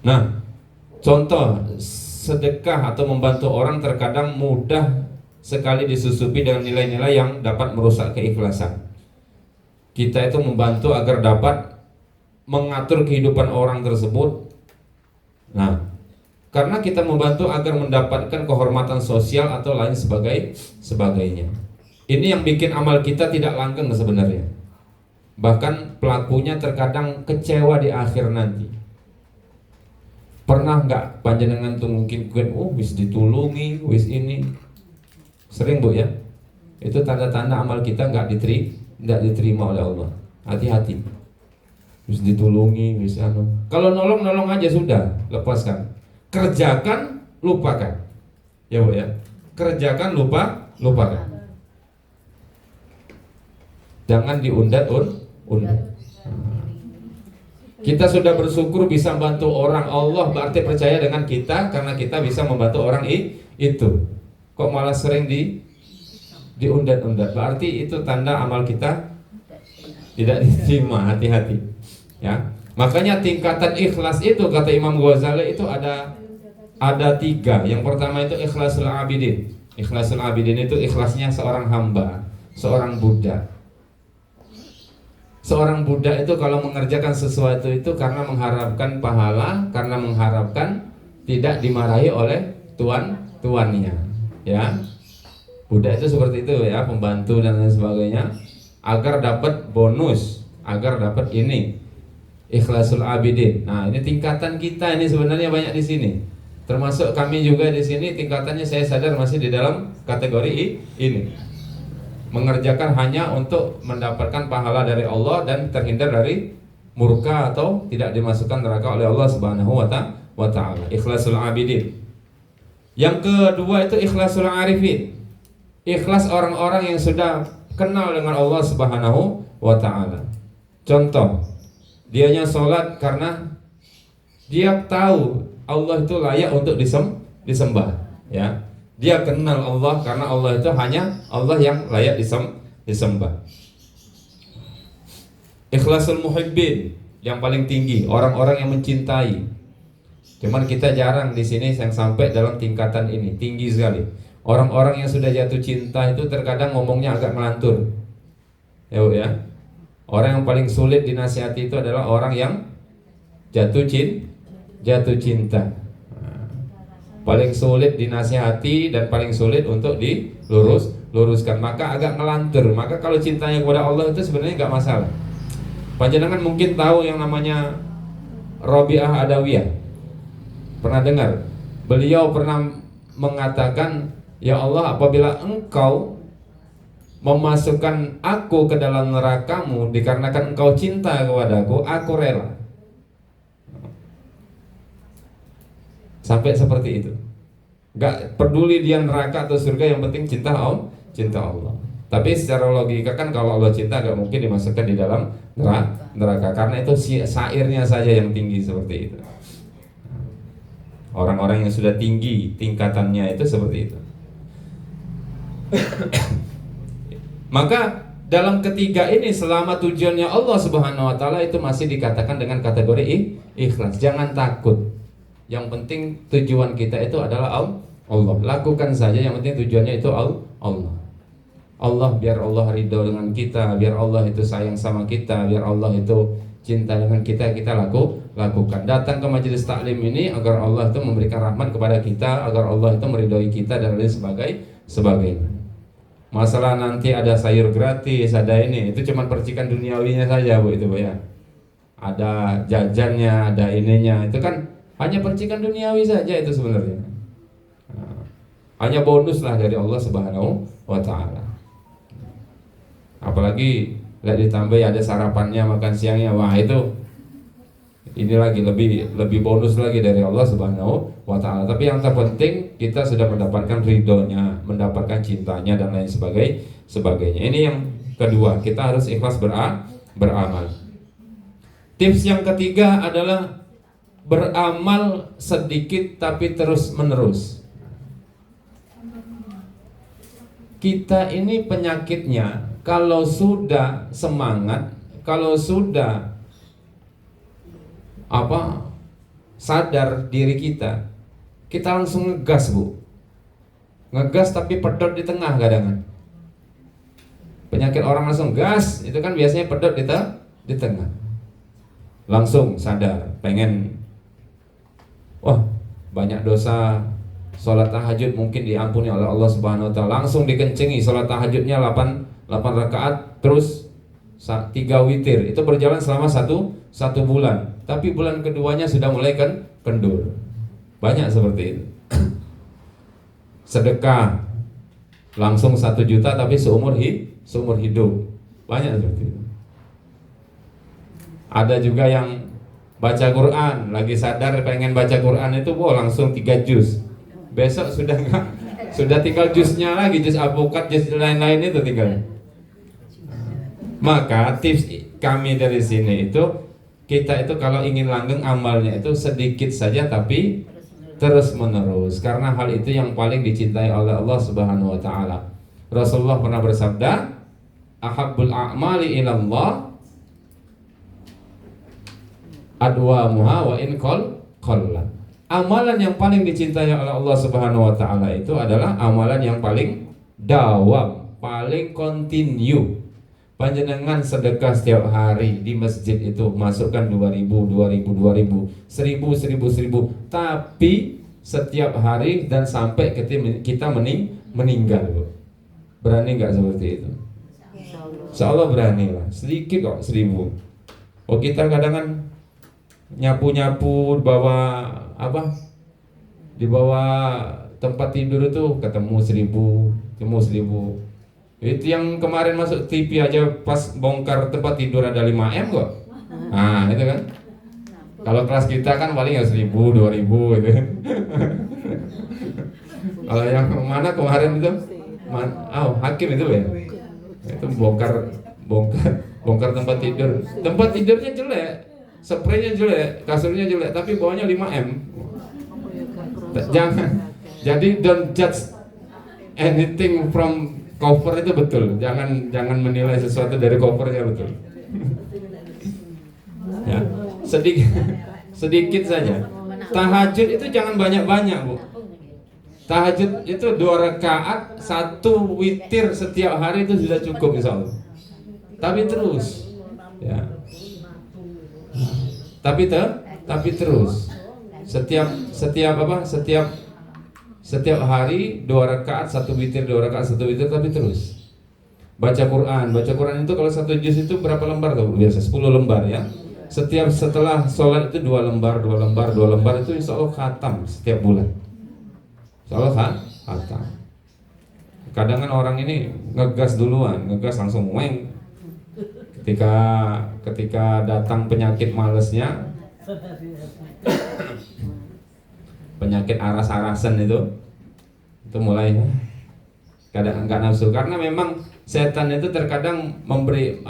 Nah, contoh sedekah atau membantu orang terkadang mudah sekali disusupi dengan nilai-nilai yang dapat merusak keikhlasan. Kita itu membantu agar dapat mengatur kehidupan orang tersebut. Nah, karena kita membantu agar mendapatkan kehormatan sosial atau lain sebagainya. Ini yang bikin amal kita tidak langgeng sebenarnya. Bahkan pelakunya terkadang kecewa di akhir nanti. Pernah nggak panjenengan tuh mungkin wis ditulungi, wis ini. Sering, Bu, ya. Itu tanda-tanda amal kita nggak diterima oleh Allah. Hati-hati. Wis ditulungi, wis kalau nolong aja sudah, lepaskan. Kerjakan, lupakan. Ya, Bu, ya. Kerjakan, lupakan. Jangan diundat-undat. Kita sudah bersyukur bisa membantu orang. Allah berarti percaya dengan kita karena kita bisa membantu orang itu. Kok malah sering diundat-undat? Berarti itu tanda amal kita tidak diterima. Hati-hati, ya. Makanya tingkatan ikhlas itu kata Imam Ghazali itu ada 3. Yang pertama itu ikhlasul abidin. Ikhlasul abidin itu ikhlasnya seorang hamba, seorang budak. Seorang budak itu kalau mengerjakan sesuatu itu karena mengharapkan pahala, karena mengharapkan tidak dimarahi oleh tuannya, ya. Budak itu seperti itu, ya, pembantu dan lain sebagainya, agar dapat bonus, agar dapat ini. Ikhlasul abidin. Nah, ini tingkatan kita ini sebenarnya banyak di sini. Termasuk kami juga di sini tingkatannya saya sadar masih di dalam kategori ini. Mengerjakan hanya untuk mendapatkan pahala dari Allah dan terhindar dari murka atau tidak dimasukkan neraka oleh Allah Subhanahu wa ta'ala. Ikhlasul abidin. Yang kedua itu ikhlasul arifin. Ikhlas orang-orang yang sudah kenal dengan Allah Subhanahu wa ta'ala. Contoh, dianya sholat karena dia tahu Allah itu layak untuk disembah, ya. Dia kenal Allah karena Allah itu hanya Allah yang layak disembah. Ikhlasul muhibbin, yang paling tinggi, orang-orang yang mencintai. Cuman kita jarang di sini yang sampai dalam tingkatan ini, tinggi sekali. Orang-orang yang sudah jatuh cinta itu terkadang ngomongnya agak melantur. Ya. Orang yang paling sulit dinasihati itu adalah orang yang jatuh cinta. Paling sulit dinasihati dan paling sulit untuk diluruskan. Maka agak ngelantur. Maka kalau cintanya kepada Allah itu sebenarnya nggak masalah. Panjenengan mungkin tahu yang namanya Rabi'ah Adawiyah. Pernah dengar? Beliau pernah mengatakan, ya Allah, apabila engkau memasukkan aku ke dalam nerakamu dikarenakan engkau cinta kepadaku, aku rela. Sampai seperti itu. Gak peduli dia neraka atau surga, yang penting cinta Allah. Tapi secara logika kan kalau Allah cinta gak mungkin dimasukkan di dalam neraka. Karena itu syairnya saja yang tinggi seperti itu. Orang-orang yang sudah tinggi tingkatannya itu seperti itu. Maka dalam ketiga ini, selama tujuannya Allah Subhanahu wa ta'ala, itu masih dikatakan dengan kategori ikhlas. Jangan takut. Yang penting tujuan kita itu adalah Allah. Lakukan saja, yang penting tujuannya itu Allah. Allah, biar Allah ridho dengan kita, biar Allah itu sayang sama kita, biar Allah itu cinta dengan kita, kita lakukan. Datang ke majelis taklim ini agar Allah itu memberikan rahmat kepada kita, agar Allah itu meridhoi kita dan lain sebagainya. Masalah nanti ada sayur gratis, ada ini, itu cuma percikan duniawinya saja Bu, itu Bu ya. Ada jajannya, ada ininya, itu kan hanya percikan duniawi saja itu sebenarnya. Hanya bonus lah dari Allah Subhanahu wa taala. Apalagi lihat ditambah ada sarapannya, makan siangnya, wah itu ini lagi lebih bonus lagi dari Allah Subhanahu wa taala. Tapi yang terpenting kita sudah mendapatkan ridhonya, mendapatkan cintanya dan lain sebagainya. Ini yang kedua, kita harus ikhlas beramal. Tips yang ketiga adalah beramal sedikit tapi terus menerus. Kita ini penyakitnya, kalau sudah semangat, kalau sudah sadar diri kita langsung ngegas Bu. Ngegas tapi pedot di tengah kadang. Penyakit orang langsung gas, itu kan biasanya pedot di tengah. Langsung sadar, pengen wah banyak dosa, sholat tahajud mungkin diampuni oleh Allah Subhanahu wa taala, langsung dikencengi sholat tahajudnya 8 rakaat terus 3 witir. Itu berjalan selama satu bulan. Tapi bulan keduanya sudah mulai kendur. Banyak seperti itu. Sedekah langsung 1 juta tapi seumur hidup. Banyak seperti itu. Ada juga yang baca Quran, lagi sadar pengen baca Quran itu langsung 3 juz. Besok sudah enggak, sudah tinggal juznya lagi, juz avokat, juz lain-lain itu tinggal. Maka tips kami dari sini itu, kita itu kalau ingin langgeng amalnya itu sedikit saja tapi terus menerus, karena hal itu yang paling dicintai oleh Allah Subhanahu wa taala. Rasulullah pernah bersabda, ahabbul a'mali ilallah adwamuha wa in qalla. Amalan yang paling dicintai oleh Allah Subhanahu wa taala itu adalah amalan yang paling dawam, paling continue. Panjenengan sedekah setiap hari di masjid itu masukkan 2.000, 1000, tapi setiap hari dan sampai kita meninggal. Berani nggak seperti itu? Insyaallah berani lah. Sedikit kok 1000. Oh kita kadang kan nyapu-nyapu di bawah tempat tidur itu ketemu 1000. Itu yang kemarin masuk TV aja pas bongkar tempat tidur ada 5M kok. Nah itu kan. Kalau kelas kita kan paling ya 1000, 2000 gitu. Kalau yang mana kemarin itu Hakim itu ya. Itu bongkar tempat tidur. Tempat tidurnya jelek, spraynya jelek, kasurnya jelek, tapi bawahnya 5M. Jangan. Jadi don't judge anything from cover itu betul. Jangan menilai sesuatu dari covernya betul. Ya, sedikit saja. Tahajud itu jangan banyak-banyak, Bu. Tahajud itu 2 rakaat, 1 witir setiap hari itu sudah cukup insyaallah. Tapi terus. Ya. Tapi terus. Setiap hari 2 rakaat, 1 witir, 2 rakaat, 1 witir, tapi terus. Baca Quran itu kalau 1 juz itu berapa lembar tuh? Biasa 10 lembar ya. Setelah sholat itu 2 lembar itu insyaallah khatam setiap bulan. Insyaallah khatam. Kadang kan orang ini ngegas duluan, ngegas langsung weng. Ketika datang penyakit malesnya, penyakit aras-arasan itu mulai kadang enggak nafsu, karena memang setan itu terkadang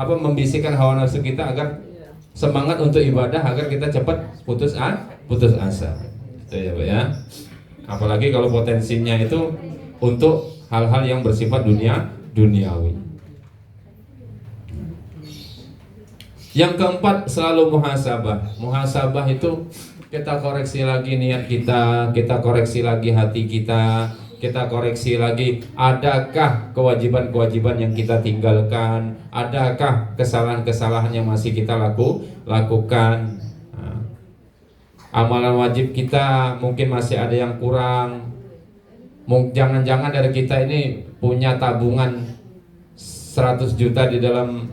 membisikkan hawa nafsu kita agar semangat untuk ibadah, agar kita cepat putus asa. Itu ya, Pak ya. Apalagi kalau potensinya itu untuk hal-hal yang bersifat duniawi. Yang keempat, selalu muhasabah. Muhasabah itu kita koreksi lagi niat kita koreksi lagi hati kita koreksi lagi, adakah kewajiban-kewajiban yang kita tinggalkan, adakah kesalahan-kesalahan yang masih kita lakukan. Nah, amalan wajib kita mungkin masih ada yang kurang. Jangan-jangan dari kita ini punya tabungan 100 juta di dalam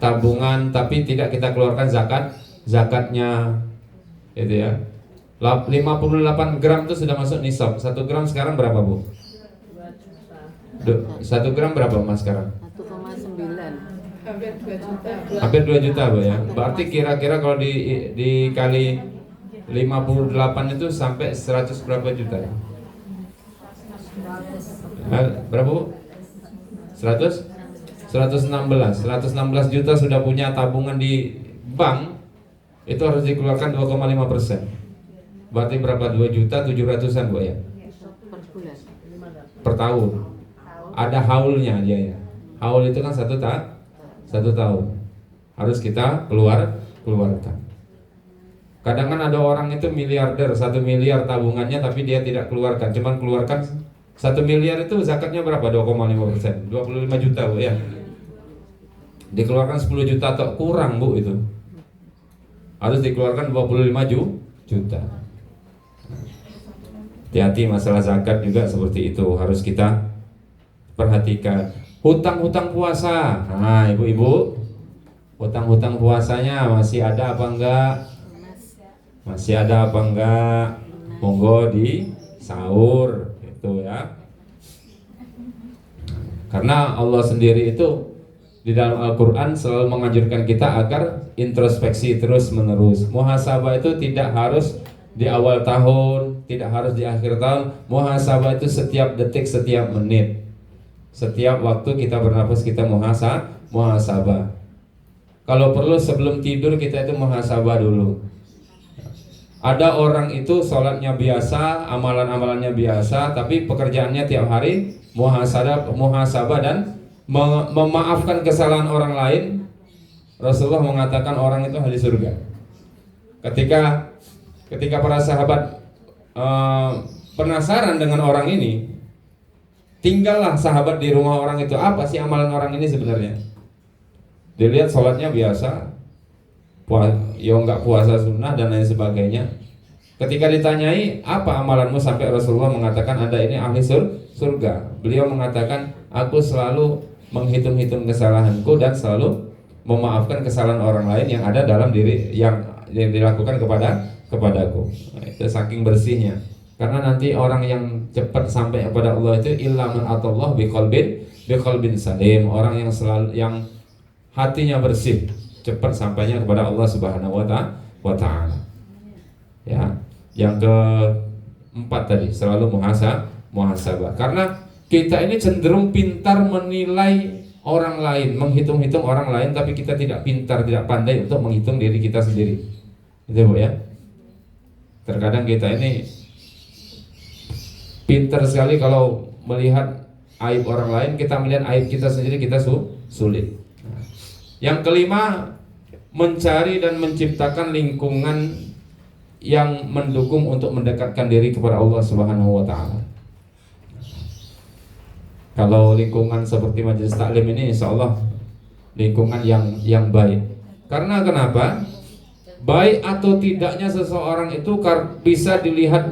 tabungan, tapi tidak kita keluarkan zakatnya, gitu ya. 58 gram itu sudah masuk nisab. 1 gram sekarang berapa, Bu? 1 gram berapa, Mas, sekarang?
1,9.
Hampir 2 juta.
Hampir 2 juta, Bu, ya. Berarti kira-kira kalau dikali 58 itu sampai 100 berapa juta ya? Berapa, Bu? 116 juta sudah punya tabungan di bank, itu harus dikeluarkan 2,5%. Berarti berapa? 2.700.000-an, Bu, ya?
Per bulan.
Per tahun. Ada haulnya dia ya. Haul itu kan 1 tahun. Harus kita keluarkan. Kadang kan ada orang itu miliarder, 1 miliar tabungannya tapi dia tidak keluarkan, cuman keluarkan 1 miliar itu zakatnya berapa? 2,5%, 25 juta, Bu, ya. Dikeluarkan 10 juta atau kurang, Bu, itu. Harus dikeluarkan 25 juta. Hati-hati masalah zakat juga seperti itu, harus kita perhatikan. Hutang-hutang puasa. Nah, ibu-ibu, hutang-hutang puasanya masih ada apa enggak? Masih ada apa enggak? Monggo di sahur, gitu ya. Karena Allah sendiri itu di dalam Al-Quran selalu menganjurkan kita agar introspeksi terus menerus. Muhasabah itu tidak harus di awal tahun, tidak harus di akhir tahun. Muhasabah itu setiap detik, setiap menit, setiap waktu kita bernafas kita muhasabah. Kalau perlu sebelum tidur kita itu muhasabah dulu. Ada orang itu sholatnya biasa, amalan-amalannya biasa, tapi pekerjaannya tiap hari muhasabah dan memaafkan kesalahan orang lain. Rasulullah mengatakan orang itu ahli surga. Ketika para sahabat penasaran dengan orang ini, tinggallah sahabat di rumah orang itu. Apa sih amalan orang ini sebenarnya? Dilihat sholatnya biasa, enggak puasa sunnah dan lain sebagainya. Ketika ditanyai apa amalanmu sampai Rasulullah mengatakan Anda ini ahli surga, beliau mengatakan aku selalu menghitung-hitung kesalahanku dan selalu memaafkan kesalahan orang lain yang ada dalam diri yang dilakukan kepadaku. Nah, itu saking bersihnya. Karena nanti orang yang cepat sampai kepada Allah itu illa man atallah biqalbin salim, orang yang hatinya bersih, cepat sampainya kepada Allah Subhanahu wa taala. Ya. Yang keempat tadi, selalu muhasabah. Karena kita ini cenderung pintar menilai orang lain, menghitung-hitung orang lain, tapi kita tidak pintar, tidak pandai untuk menghitung diri kita sendiri. Itu, Bu, ya. Terkadang kita ini pintar sekali kalau melihat aib orang lain, kita melihat aib kita sendiri kita sulit. Yang kelima, mencari dan menciptakan lingkungan yang mendukung untuk mendekatkan diri kepada Allah Subhanahu wa taala. Kalau lingkungan seperti majelis taklim ini insyaallah lingkungan yang baik. Karena kenapa? Baik atau tidaknya seseorang itu bisa dilihat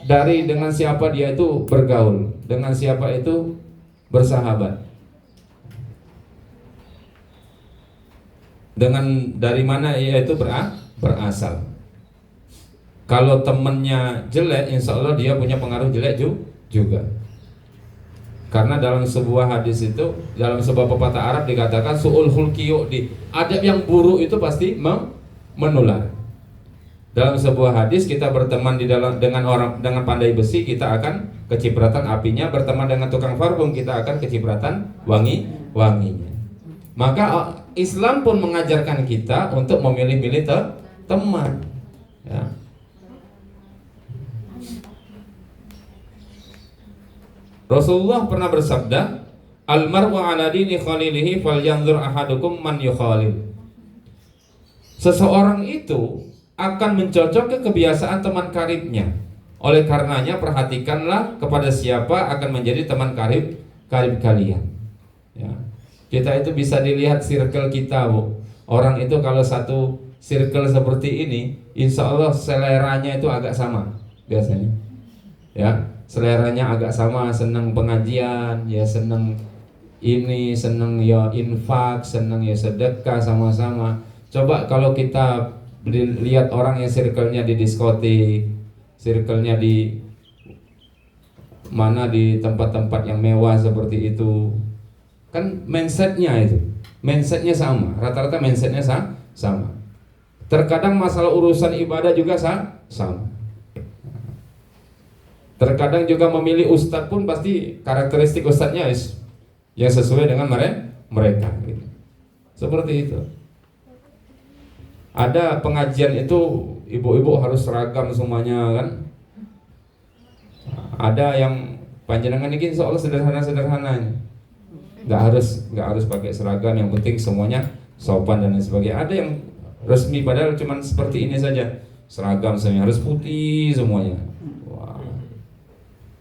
dari dengan siapa dia itu bergaul, dengan siapa itu bersahabat. Dari mana ia itu berasal. Kalau temannya jelek, insya Allah dia punya pengaruh jelek juga. Karena dalam sebuah hadis itu, dalam sebuah pepatah Arab dikatakan su'ul khulqi yu'di. Adab yang buruk itu pasti menular. Dalam sebuah hadis, kita berteman dengan pandai besi, kita akan kecipratan apinya. Berteman dengan tukang parfum, kita akan kecipratan wanginya. Maka Islam pun mengajarkan kita untuk memilih-milih teman. Ya. Rasulullah pernah bersabda, "Al-mar'u 'ala dini khalilihi falyanzur ahadukum man yukhalil." Seseorang itu akan mencocok ke kebiasaan teman karibnya. Oleh karenanya perhatikanlah kepada siapa akan menjadi teman karib kalian. Ya. Kita itu bisa dilihat circle kita, Bu. Orang itu kalau satu circle seperti ini, insya Allah seleranya itu agak sama biasanya. Ya, seleranya agak sama, senang pengajian, ya senang ini, senang ya infak, senang ya sedekah sama-sama. Coba kalau kita lihat orang yang circle-nya di diskotik, circle-nya di mana, di tempat-tempat yang mewah seperti itu, kan mindsetnya sama, rata-rata mindsetnya sama. Terkadang masalah urusan ibadah juga sama. Terkadang juga memilih ustadz pun pasti karakteristik ustadznya yang sesuai dengan mereka gitu. Seperti itu. Ada pengajian itu ibu-ibu harus seragam semuanya kan. Ada yang panjenengan ini insya Allah sederhana-sederhananya. Nggak harus pakai seragam, yang penting semuanya sopan dan lain sebagainya. Ada yang resmi padahal cuman seperti ini saja. Seragam semuanya harus putih semuanya. Wah.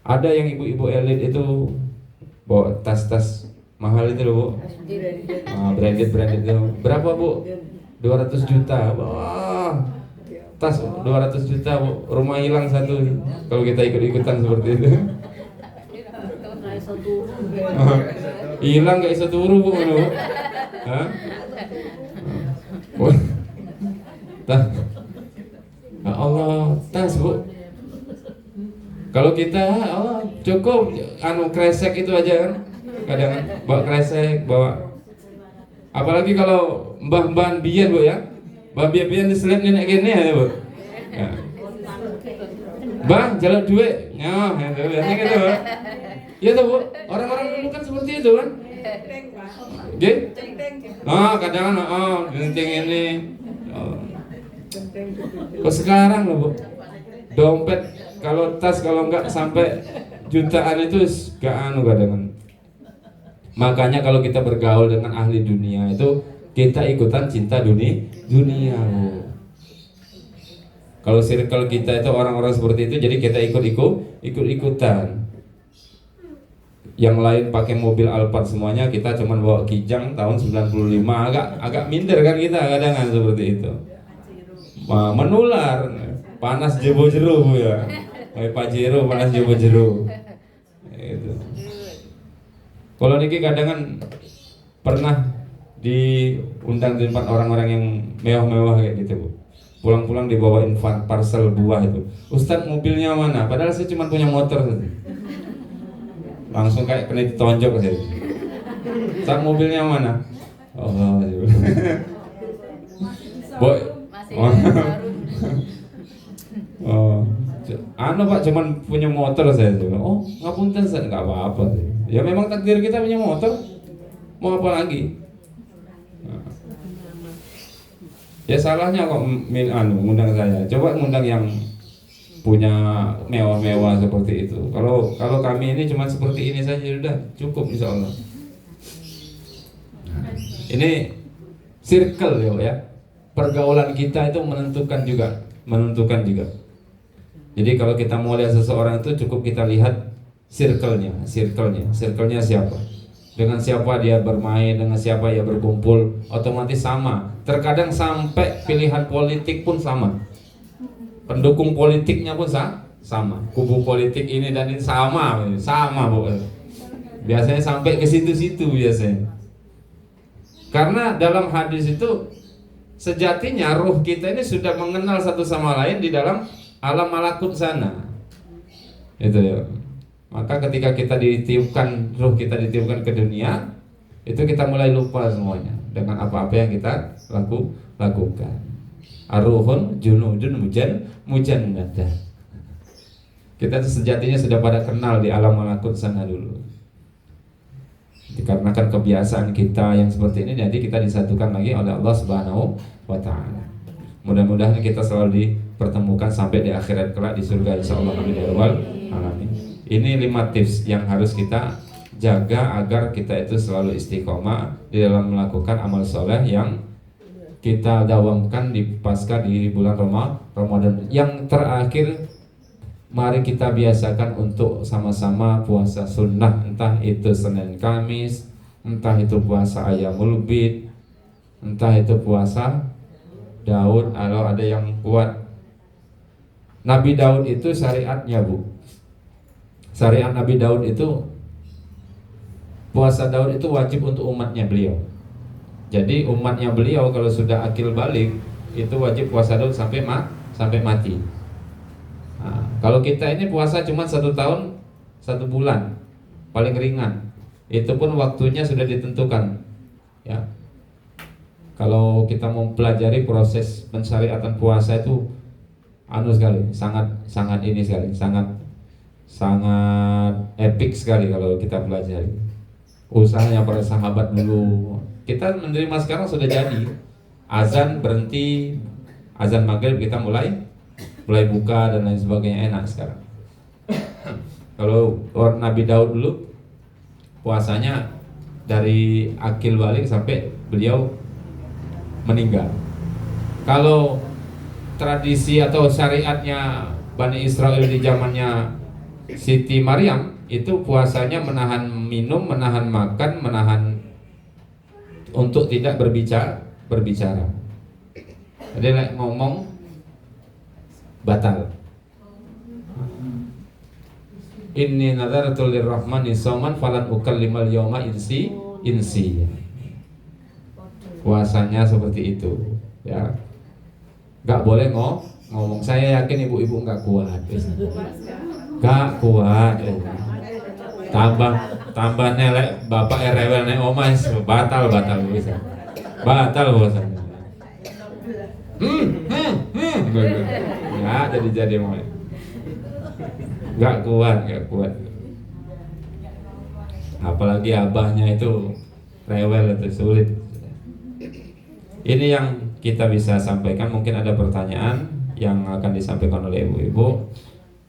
Ada yang ibu-ibu elit itu bawa tas-tas mahal itu loh, Bu. Branded itu. Berapa, Bu? 200 juta. Wah. Tas 200 juta, Bu. Rumah hilang satu kalau kita ikut-ikutan seperti itu. Hilang gak bisa turu, Bu. Hah? Tas. Ya Allah, tas, Bu. Kalau kita cukup kresek itu aja kan. Kadang bawa kresek, bawa. Apalagi kalau mbah-mbah biyen, Bu ya. Mbah biyen diselip nenek gini ya, Bu. Ya. Bang, jalur duit. Ya, biasanya gitu, Bu. Iya tuh, Bu. Orang-orang dulu kan seperti itu kan. Gitu? Kadang genting ini. Kok sekarang loh, Bu. Dompet kalau tas kalau enggak sampai jutaan itu gak kadang. Makanya kalau kita bergaul dengan ahli dunia itu kita ikutan cinta dunia. Kalau circle kita itu orang-orang seperti itu, jadi kita ikut-ikutan. Yang lain pakai mobil Alphard semuanya, kita cuma bawa Kijang tahun 95, agak minder kan kita kadang seperti itu. Menular, panas jebo-jero, Bu ya. Kayak Pajero panas jebo-jero. Itu. Kalau niki kadang pernah diundang di tempat orang-orang yang mewah-mewah kayak gitu, Bu. Pulang-pulang dibawain parcel buah itu. Ustadz, mobilnya mana? Padahal saya cuma punya motor saja. Langsung kayak kena ditonjok saja. Ustadz, mobilnya mana? Oh, boy. Pak, cuman punya motor saya. Oh, ngapunten, saya nggak apa-apa. Ya memang takdir kita punya motor. Mau apa lagi? Ya salahnya kok ngundang saya. Coba ngundang yang punya mewah-mewah seperti itu. Kalau kami ini cuma seperti ini saja sudah cukup insya Allah. Ini circle ya. Pergaulan kita itu menentukan juga. Jadi kalau kita mau lihat seseorang itu cukup kita lihat circle-nya siapa. Dengan siapa dia bermain, dengan siapa dia berkumpul, otomatis sama. Terkadang sampai pilihan politik pun sama. Pendukung politiknya pun sama. Kubu politik ini dan ini sama pokoknya. Biasanya sampai ke situ-situ biasanya. Karena dalam hadis itu sejatinya ruh kita ini sudah mengenal satu sama lain di dalam alam malakut sana. Itu ya. Maka ketika kita ruh kita ditiupkan ke dunia, itu kita mulai lupa semuanya dengan apa-apa yang kita lakukan. Ar-ruhun junudun mujannadah. Kita sejatinya sudah pada kenal di alam malakut sana dulu. Dikarenakan kebiasaan kita yang seperti ini, jadi kita disatukan lagi oleh Allah Subhanahu wa Ta'ala. Mudah-mudahan kita selalu dipertemukan sampai di akhirat kelak di surga insyaallah amin ya rabbal alamin. Ini 5 tips yang harus kita jaga agar kita itu selalu istiqomah di dalam melakukan amal soleh yang kita dawamkan di pasca di bulan Ramadan. Yang terakhir, mari kita biasakan untuk sama-sama puasa sunnah, entah itu Senin Kamis, entah itu puasa Ayyamul Bid, entah itu puasa Daud, kalau ada yang kuat. Nabi Daud itu syariatnya, Bu. Syariat Nabi Daud itu, puasa Daud itu wajib untuk umatnya beliau. Jadi umatnya beliau kalau sudah akil balik itu wajib puasa Daud sampai mati. Nah, kalau kita ini puasa cuma 1 tahun 1 bulan paling ringan, itu pun waktunya sudah ditentukan. Ya, kalau kita mau pelajari proses pensyariatan puasa itu sekali, sangat ini sekali, sangat epic sekali kalau kita pelajari. Usahanya para sahabat dulu. Kita menerima sekarang sudah jadi. Azan berhenti, azan maghrib kita mulai buka dan lain sebagainya, enak sekarang. Kalau orang Nabi Daud dulu puasanya dari akil balik sampai beliau meninggal. Kalau tradisi atau syariatnya Bani Israel di zamannya Siti Maryam itu puasanya menahan minum, menahan makan, menahan untuk tidak berbicara. Jadi ngomong batal. Inni nadartu lirrahmani shauman falan ukallimal yauma insi. Puasanya seperti itu, ya. Gak boleh ngomong. Saya yakin ibu-ibu gak kuat. Gak kuat. Tambah nelek bapak rewel nek omah batal bisa. Batal bosan. Ya jadi mau. Gak kuat. Apalagi abahnya itu rewel, itu sulit. Ini yang kita bisa sampaikan. Mungkin ada pertanyaan yang akan disampaikan oleh ibu-ibu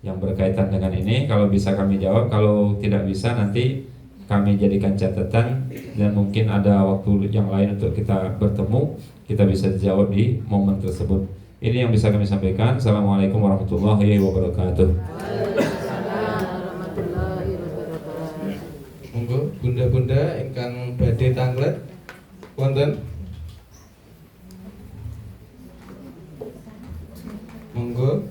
yang berkaitan dengan ini. Kalau bisa kami jawab, kalau tidak bisa nanti kami jadikan catatan, dan mungkin ada waktu yang lain untuk kita bertemu, kita bisa jawab di momen tersebut. Ini yang bisa kami sampaikan. Assalamualaikum warahmatullahi wabarakatuh.
Monggo bunda-bunda ingkang badhe tanglet wonten. Monggo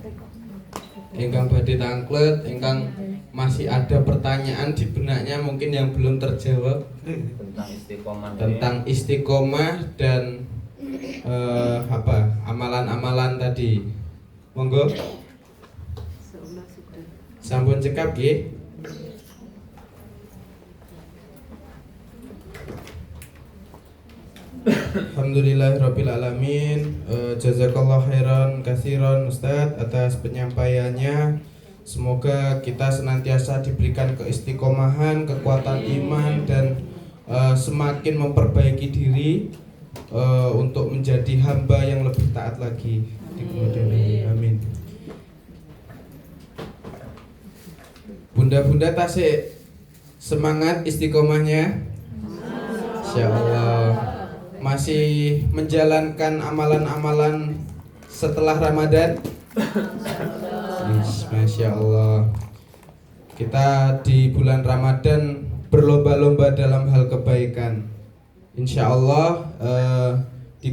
ingkang badhe tanglet, ingkang masih ada pertanyaan di benaknya mungkin yang belum terjawab tentang istiqomah dan amalan-amalan tadi. Monggo sampun cekap nggih. Alhamdulillahirabbil alamin. Jazakallah khairan katsiran Ustadz atas penyampaiannya. Semoga kita senantiasa diberikan keistiqomahan, kekuatan iman, dan semakin memperbaiki diri untuk menjadi hamba yang lebih taat lagi di kemudian hari. Amin. Bunda-bunda tasik semangat istiqomahnya. Insyaallah. Masih menjalankan amalan-amalan setelah Ramadan. Masya Allah. Kita di bulan Ramadan berlomba-lomba dalam hal kebaikan. Insya Allah di